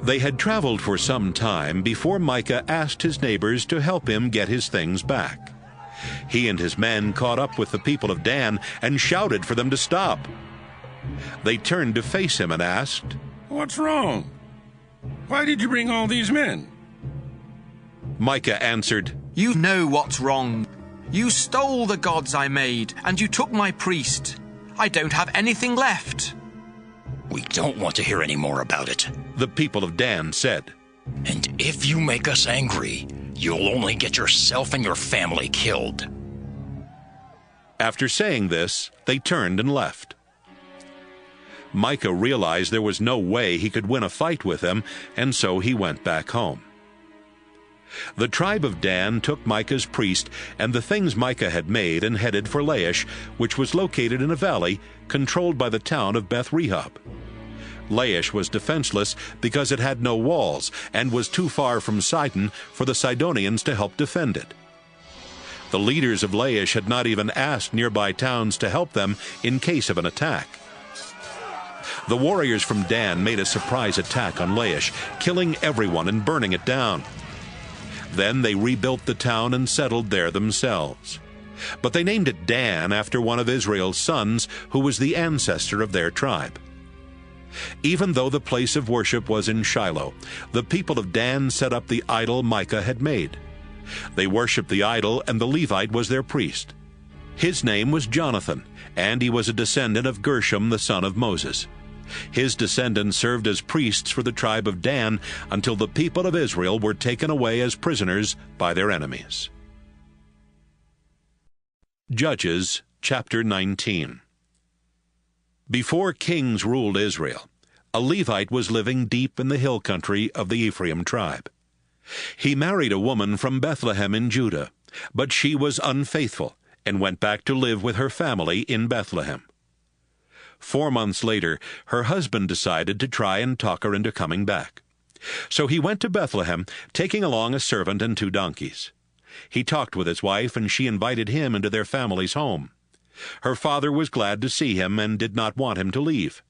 They had traveled for some time before Micah asked his neighbors to help him get his things back. He and his men caught up with the people of Dan and shouted for them to stop. They turned to face him and asked, What's wrong? Why did you bring all these men? Micah answered, You know what's wrong. You stole the gods I made, and you took my priest. I don't have anything left. We don't want to hear any more about it, the people of Dan said. And if you make us angry, you'll only get yourself and your family killed. After saying this, they turned and left. Micah realized there was no way he could win a fight with them, and so he went back home. The tribe of Dan took Micah's priest and the things Micah had made and headed for Laish, which was located in a valley controlled by the town of Beth Rehob. Laish was defenseless because it had no walls and was too far from Sidon for the Sidonians to help defend it. The leaders of Laish had not even asked nearby towns to help them in case of an attack. The warriors from Dan made a surprise attack on Laish, killing everyone and burning it down. Then they rebuilt the town and settled there themselves. But they named it Dan after one of Israel's sons, who was the ancestor of their tribe. Even though the place of worship was in Shiloh, the people of Dan set up the idol Micah had made. They worshipped the idol, and the Levite was their priest. His name was Jonathan, and he was a descendant of Gershom, the son of Moses. His descendants served as priests for the tribe of Dan until the people of Israel were taken away as prisoners by their enemies. Judges chapter 19. Before kings ruled Israel, a Levite was living deep in the hill country of the Ephraim tribe. He married a woman from Bethlehem in Judah, but she was unfaithful and went back to live with her family in Bethlehem. 4 months later, her husband decided to try and talk her into coming back. So he went to Bethlehem, taking along a servant and 2 donkeys. He talked with his wife, and she invited him into their family's home. Her father was glad to see him and did not want him to leave.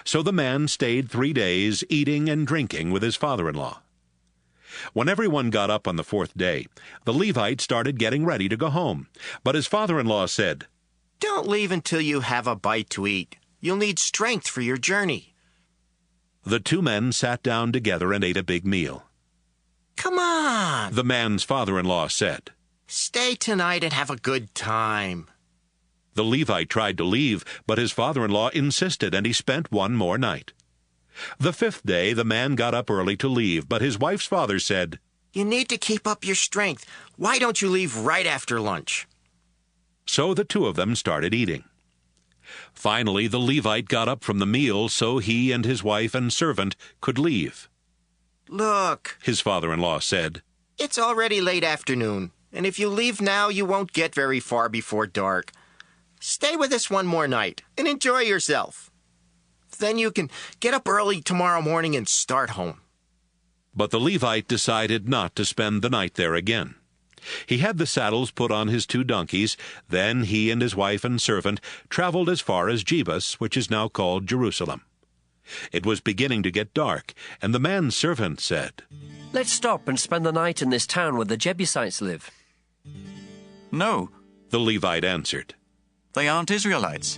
So the man stayed 3 days, eating and drinking with his father-in-law. When everyone got up on the 4th day, the Levite started getting ready to go home. But his father-in-law said, "Don't leave until you have a bite to eat. You'll need strength for your journey." The 2 men sat down together and ate a big meal. "Come on," the man's father-in-law said. "Stay tonight and have a good time." The Levite tried to leave, but his father-in-law insisted, and he spent 1 more night. The 5th day, the man got up early to leave, but his wife's father said, "You need to keep up your strength. Why don't you leave right after lunch?" So the 2 of them started eating. Finally, the Levite got up from the meal so he and his wife and servant could leave. "Look," his father-in-law said, "it's already late afternoon, and if you leave now, you won't get very far before dark. Stay with us 1 more night and enjoy yourself. Then you can get up early tomorrow morning and start home." But the Levite decided not to spend the night there again. He had the saddles put on his 2 donkeys. Then he and his wife and servant traveled as far as Jebus, which is now called Jerusalem. It was beginning to get dark, and the man's servant said, "Let's stop and spend the night in this town where the Jebusites live." "No," the Levite answered. "They aren't Israelites,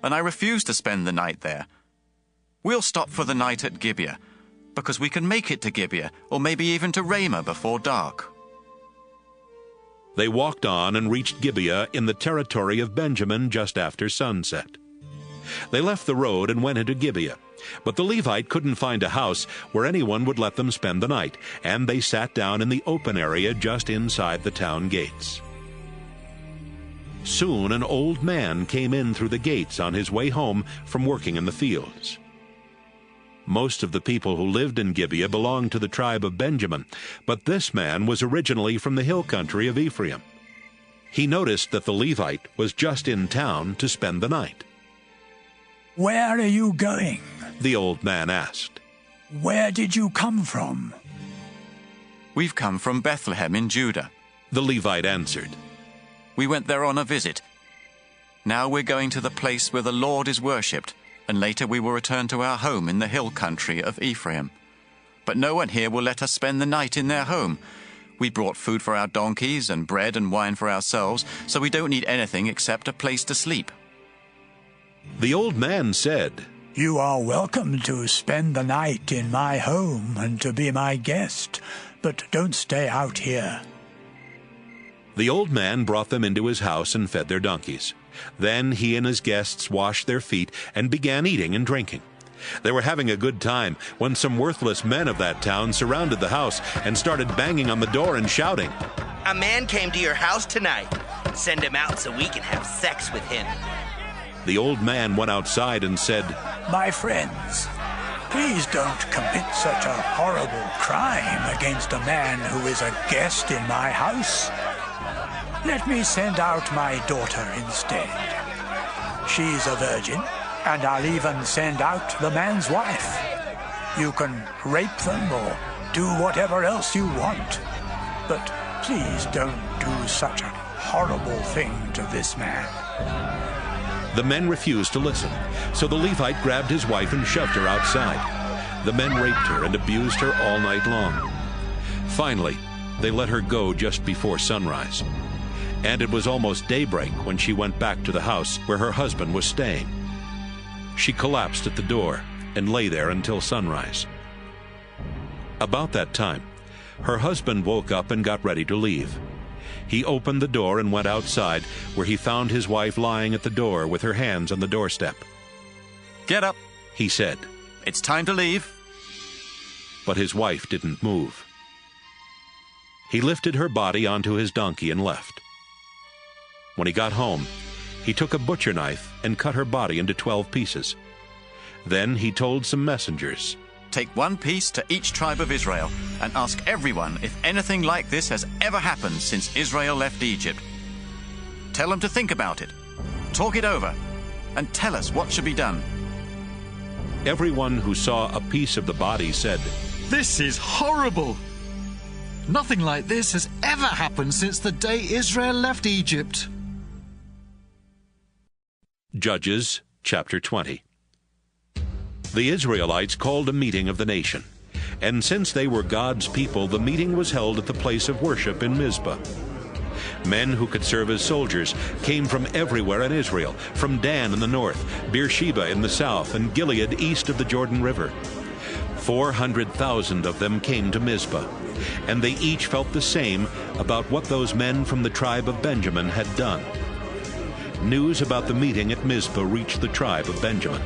and I refuse to spend the night there. We'll stop for the night at Gibeah, because we can make it to Gibeah, or maybe even to Ramah before dark." They walked on and reached Gibeah in the territory of Benjamin just after sunset. They left the road and went into Gibeah, but the Levite couldn't find a house where anyone would let them spend the night, and they sat down in the open area just inside the town gates. Soon an old man came in through the gates on his way home from working in the fields. Most of the people who lived in Gibeah belonged to the tribe of Benjamin, but this man was originally from the hill country of Ephraim. He noticed that the Levite was just in town to spend the night. "Where are you going?" the old man asked. "Where did you come from?" "We've come from Bethlehem in Judah," the Levite answered. "We went there on a visit. Now we're going to the place where the Lord is worshipped, and later we will return to our home in the hill country of Ephraim. But no one here will let us spend the night in their home. We brought food for our donkeys and bread and wine for ourselves, so we don't need anything except a place to sleep." The old man said, "You are welcome to spend the night in my home and to be my guest, but don't stay out here." The old man brought them into his house and fed their donkeys. Then he and his guests washed their feet and began eating and drinking. They were having a good time when some worthless men of that town surrounded the house and started banging on the door and shouting, "A man came to your house tonight. Send him out so we can have sex with him." The old man went outside and said, "My friends, please don't commit such a horrible crime against a man who is a guest in my house. Let me send out my daughter instead. She's a virgin, And I'll even send out the man's wife. You can rape them or do whatever else you want. But please don't do such a horrible thing to this man. The men refused to listen, so the Levite grabbed his wife and shoved her outside. The men raped her and abused her all night long. Finally, they let her go just before sunrise. And it was almost daybreak when she went back to the house where her husband was staying. She collapsed at the door and lay there until sunrise. About that time, her husband woke up and got ready to leave. He opened the door and went outside, where he found his wife lying at the door with her hands on the doorstep. "Get up," he said. "It's time to leave." But his wife didn't move. He lifted her body onto his donkey and left. When he got home, he took a butcher knife and cut her body into 12 pieces. Then he told some messengers, "Take one piece to each tribe of Israel and ask everyone if anything like this has ever happened since Israel left Egypt. Tell them to think about it, talk it over, and tell us what should be done." Everyone who saw a piece of the body said, "This is horrible. Nothing like this has ever happened since the day Israel left Egypt." Judges chapter 20. The Israelites called a meeting of the nation, and since they were God's people, the meeting was held at the place of worship in Mizpah. Men who could serve as soldiers came from everywhere in Israel, from Dan in the north, Beersheba in the south, and Gilead east of the Jordan River. 400,000 of them came to Mizpah, and they each felt the same about what those men from the tribe of Benjamin had done. News about the meeting at Mizpah reached the tribe of Benjamin.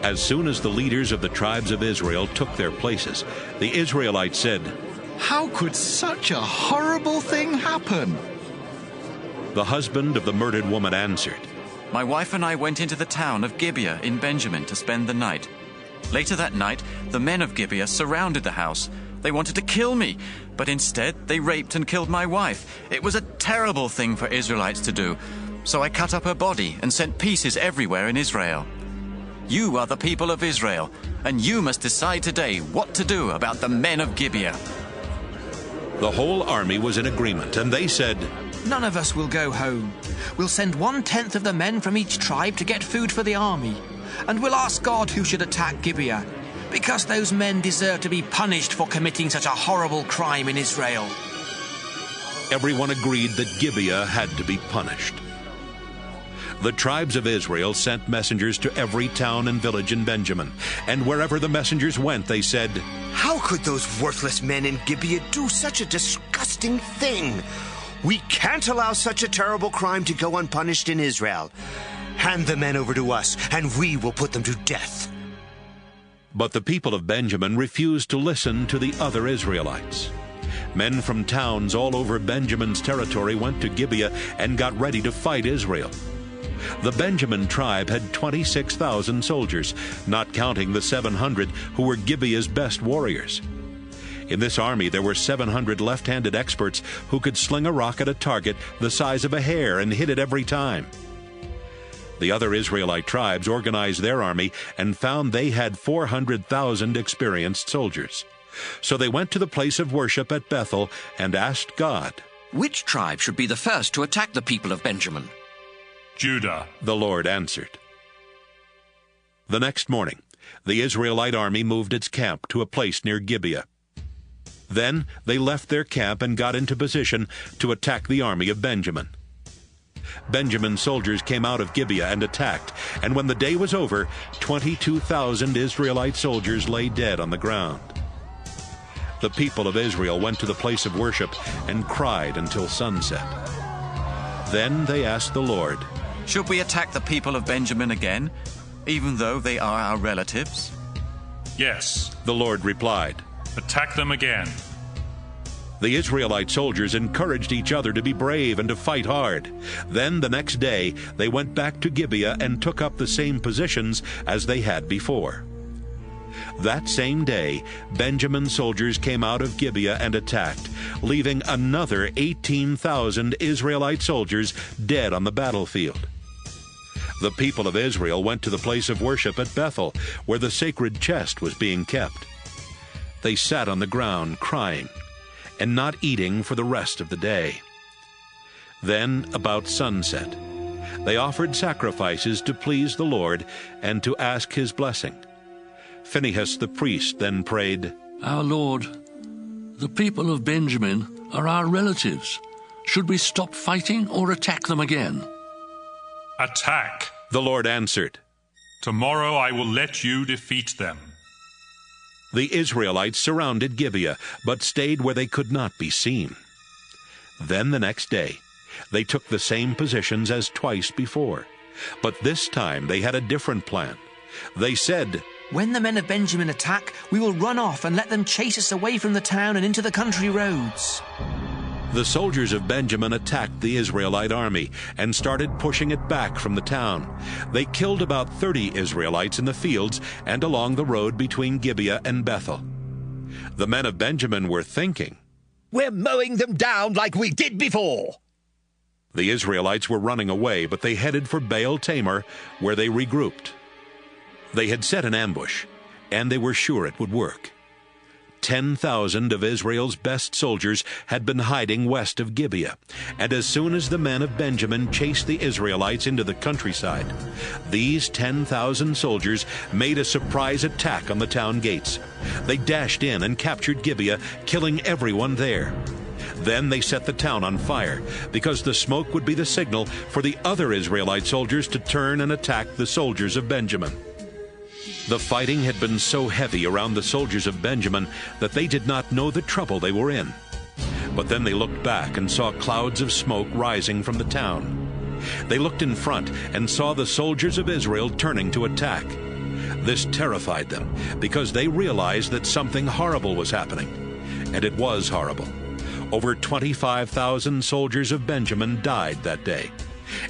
As soon as the leaders of the tribes of Israel took their places, the Israelites said, "How could such a horrible thing happen?" The husband of the murdered woman answered, "My wife and I went into the town of Gibeah in Benjamin to spend the night. Later that night, the men of Gibeah surrounded the house. They wanted to kill me, but instead they raped and killed my wife. It was a terrible thing for Israelites to do, so I cut up her body and sent pieces everywhere in Israel. You are the people of Israel, and you must decide today what to do about the men of Gibeah." The whole army was in agreement, and they said, "None of us will go home. We'll send 1/10 of the men from each tribe to get food for the army. And we'll ask God who should attack Gibeah, because those men deserve to be punished for committing such a horrible crime in Israel." Everyone agreed that Gibeah had to be punished. The tribes of Israel sent messengers to every town and village in Benjamin, and wherever the messengers went, they said, "How could those worthless men in Gibeah do such a disgusting thing? We can't allow such a terrible crime to go unpunished in Israel. Hand the men over to us, and we will put them to death." But the people of Benjamin refused to listen to the other Israelites. Men from towns all over Benjamin's territory went to Gibeah and got ready to fight Israel. The Benjamin tribe had 26,000 soldiers, not counting the 700 who were Gibeah's best warriors. In this army there were 700 left-handed experts who could sling a rock at a target the size of a hair and hit it every time. The other Israelite tribes organized their army and found they had 400,000 experienced soldiers. So they went to the place of worship at Bethel and asked God, "Which tribe should be the first to attack the people of Benjamin?" "Judah," the Lord answered. The next morning, the Israelite army moved its camp to a place near Gibeah. Then they left their camp and got into position to attack the army of Benjamin. Benjamin's soldiers came out of Gibeah and attacked, and when the day was over, 22,000 Israelite soldiers lay dead on the ground. The people of Israel went to the place of worship and cried until sunset. Then they asked the Lord, "Should we attack the people of Benjamin again, even though they are our relatives?" "Yes," the Lord replied. "Attack them again." The Israelite soldiers encouraged each other to be brave and to fight hard. Then the next day they went back to Gibeah and took up the same positions as they had before. That same day, Benjamin's soldiers came out of Gibeah and attacked, leaving another 18,000 Israelite soldiers dead on the battlefield. The people of Israel went to the place of worship at Bethel, where the sacred chest was being kept. They sat on the ground, crying, and not eating for the rest of the day. Then, about sunset, they offered sacrifices to please the Lord and to ask his blessing. Phinehas the priest then prayed, Our Lord, the people of Benjamin are our relatives. Should we stop fighting or attack them again? Attack, the Lord answered. Tomorrow I will let you defeat them. The Israelites surrounded Gibeah, but stayed where they could not be seen. Then the next day, they took the same positions as twice before. But this time they had a different plan. They said, When the men of Benjamin attack, we will run off and let them chase us away from the town and into the country roads. The soldiers of Benjamin attacked the Israelite army and started pushing it back from the town. They killed about 30 Israelites in the fields and along the road between Gibeah and Bethel. The men of Benjamin were thinking, We're mowing them down like we did before. The Israelites were running away, but they headed for Baal Tamar, where they regrouped. They had set an ambush, and they were sure it would work. 10,000 of Israel's best soldiers had been hiding west of Gibeah, and as soon as the men of Benjamin chased the Israelites into the countryside, these 10,000 soldiers made a surprise attack on the town gates. They dashed in and captured Gibeah, killing everyone there. Then they set the town on fire, because the smoke would be the signal for the other Israelite soldiers to turn and attack the soldiers of Benjamin. The fighting had been so heavy around the soldiers of Benjamin that they did not know the trouble they were in. But then they looked back and saw clouds of smoke rising from the town. They looked in front and saw the soldiers of Israel turning to attack. This terrified them, because they realized that something horrible was happening. And it was horrible. Over 25,000 soldiers of Benjamin died that day,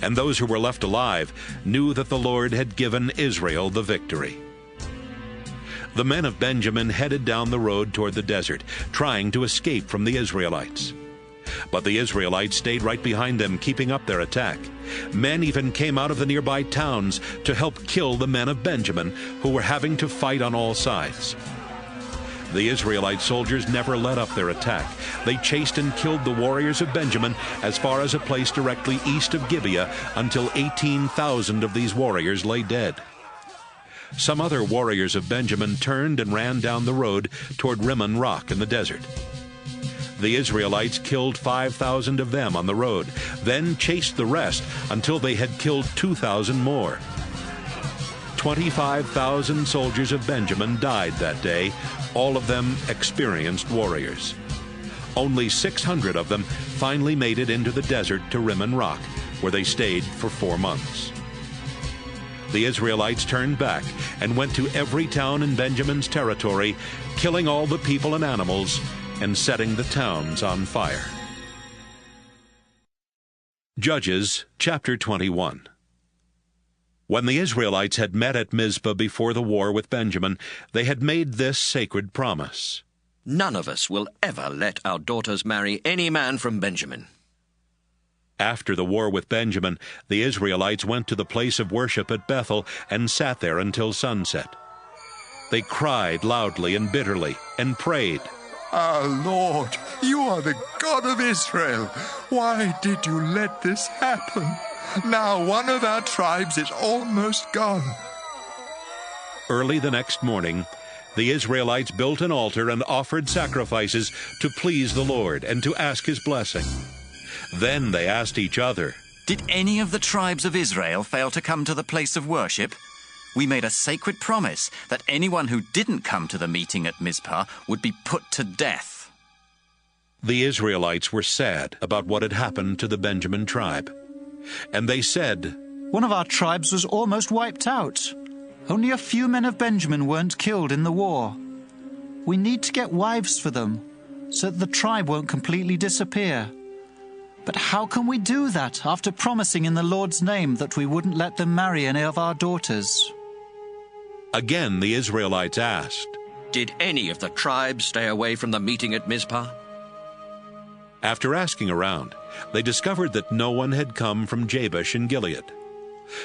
and those who were left alive knew that the Lord had given Israel the victory. The men of Benjamin headed down the road toward the desert, trying to escape from the Israelites. But the Israelites stayed right behind them, keeping up their attack. Men even came out of the nearby towns to help kill the men of Benjamin, who were having to fight on all sides. The Israelite soldiers never let up their attack. They chased and killed the warriors of Benjamin as far as a place directly east of Gibeah, until 18,000 of these warriors lay dead. Some other warriors of Benjamin turned and ran down the road toward Rimmon Rock in the desert. The Israelites killed 5,000 of them on the road, then chased the rest until they had killed 2,000 more. 25,000 soldiers of Benjamin died that day, all of them experienced warriors. Only 600 of them finally made it into the desert to Rimmon Rock, where they stayed for 4 months. The Israelites turned back and went to every town in Benjamin's territory, killing all the people and animals and setting the towns on fire. Judges chapter 21. When the Israelites had met at Mizpah before the war with Benjamin, they had made this sacred promise. None of us will ever let our daughters marry any man from Benjamin. After the war with Benjamin, the Israelites went to the place of worship at Bethel and sat there until sunset. They cried loudly and bitterly and prayed, Our Lord, you are the God of Israel. Why did you let this happen? Now one of our tribes is almost gone. Early the next morning, the Israelites built an altar and offered sacrifices to please the Lord and to ask his blessing. Then they asked each other, Did any of the tribes of Israel fail to come to the place of worship? We made a sacred promise that anyone who didn't come to the meeting at Mizpah would be put to death. The Israelites were sad about what had happened to the Benjamin tribe. And they said, One of our tribes was almost wiped out. Only a few men of Benjamin weren't killed in the war. We need to get wives for them, so that the tribe won't completely disappear. But how can we do that after promising in the Lord's name that we wouldn't let them marry any of our daughters? Again the Israelites asked, Did any of the tribes stay away from the meeting at Mizpah? After asking around, they discovered that no one had come from Jabesh in Gilead.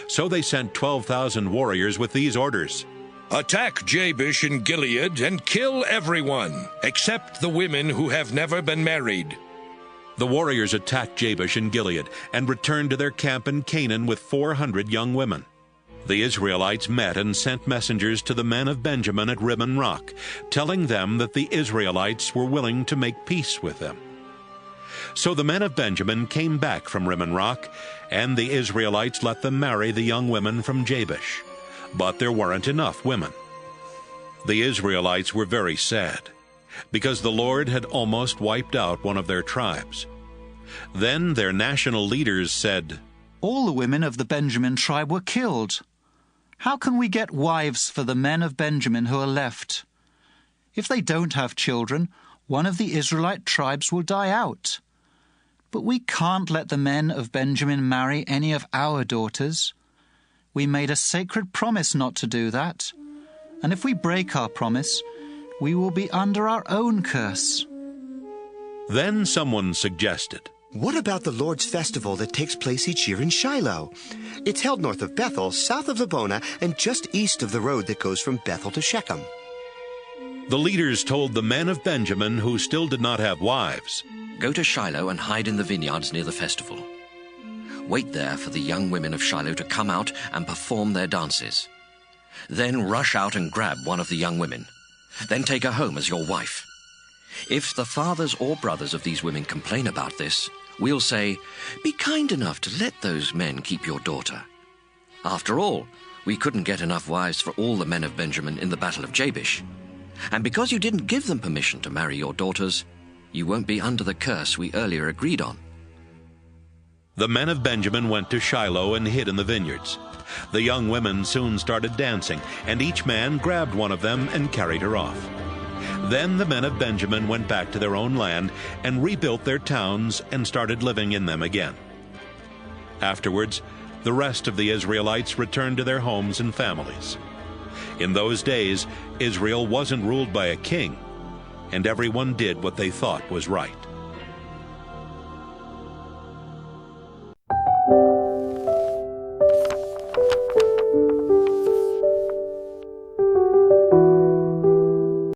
So they sent 12,000 warriors with these orders: Attack Jabesh in Gilead and kill everyone, except the women who have never been married. The warriors attacked Jabesh in Gilead and returned to their camp in Canaan with 400 young women. The Israelites met and sent messengers to the men of Benjamin at Rimmon Rock, telling them that the Israelites were willing to make peace with them. So the men of Benjamin came back from Rimmon Rock, and the Israelites let them marry the young women from Jabesh. But there weren't enough women. The Israelites were very sad, because the Lord had almost wiped out one of their tribes. Then their national leaders said, "All the women of the Benjamin tribe were killed. How can we get wives for the men of Benjamin who are left? If they don't have children, one of the Israelite tribes will die out. But we can't let the men of Benjamin marry any of our daughters. We made a sacred promise not to do that, and if we break our promise, we will be under our own curse." Then someone suggested, "What about the Lord's festival that takes place each year in Shiloh? It's held north of Bethel, south of Lebonah, and just east of the road that goes from Bethel to Shechem." The leaders told the men of Benjamin who still did not have wives, "Go to Shiloh and hide in the vineyards near the festival. Wait there for the young women of Shiloh to come out and perform their dances. Then rush out and grab one of the young women. Then take her home as your wife. If the fathers or brothers of these women complain about this, we'll say, 'Be kind enough to let those men keep your daughter.' After all, we couldn't get enough wives for all the men of Benjamin in the battle of Jabesh. And because you didn't give them permission to marry your daughters, you won't be under the curse we earlier agreed on." The men of Benjamin went to Shiloh and hid in the vineyards. The young women soon started dancing, and each man grabbed one of them and carried her off. Then the men of Benjamin went back to their own land and rebuilt their towns and started living in them again. Afterwards, the rest of the Israelites returned to their homes and families. In those days, Israel wasn't ruled by a king, and everyone did what they thought was right.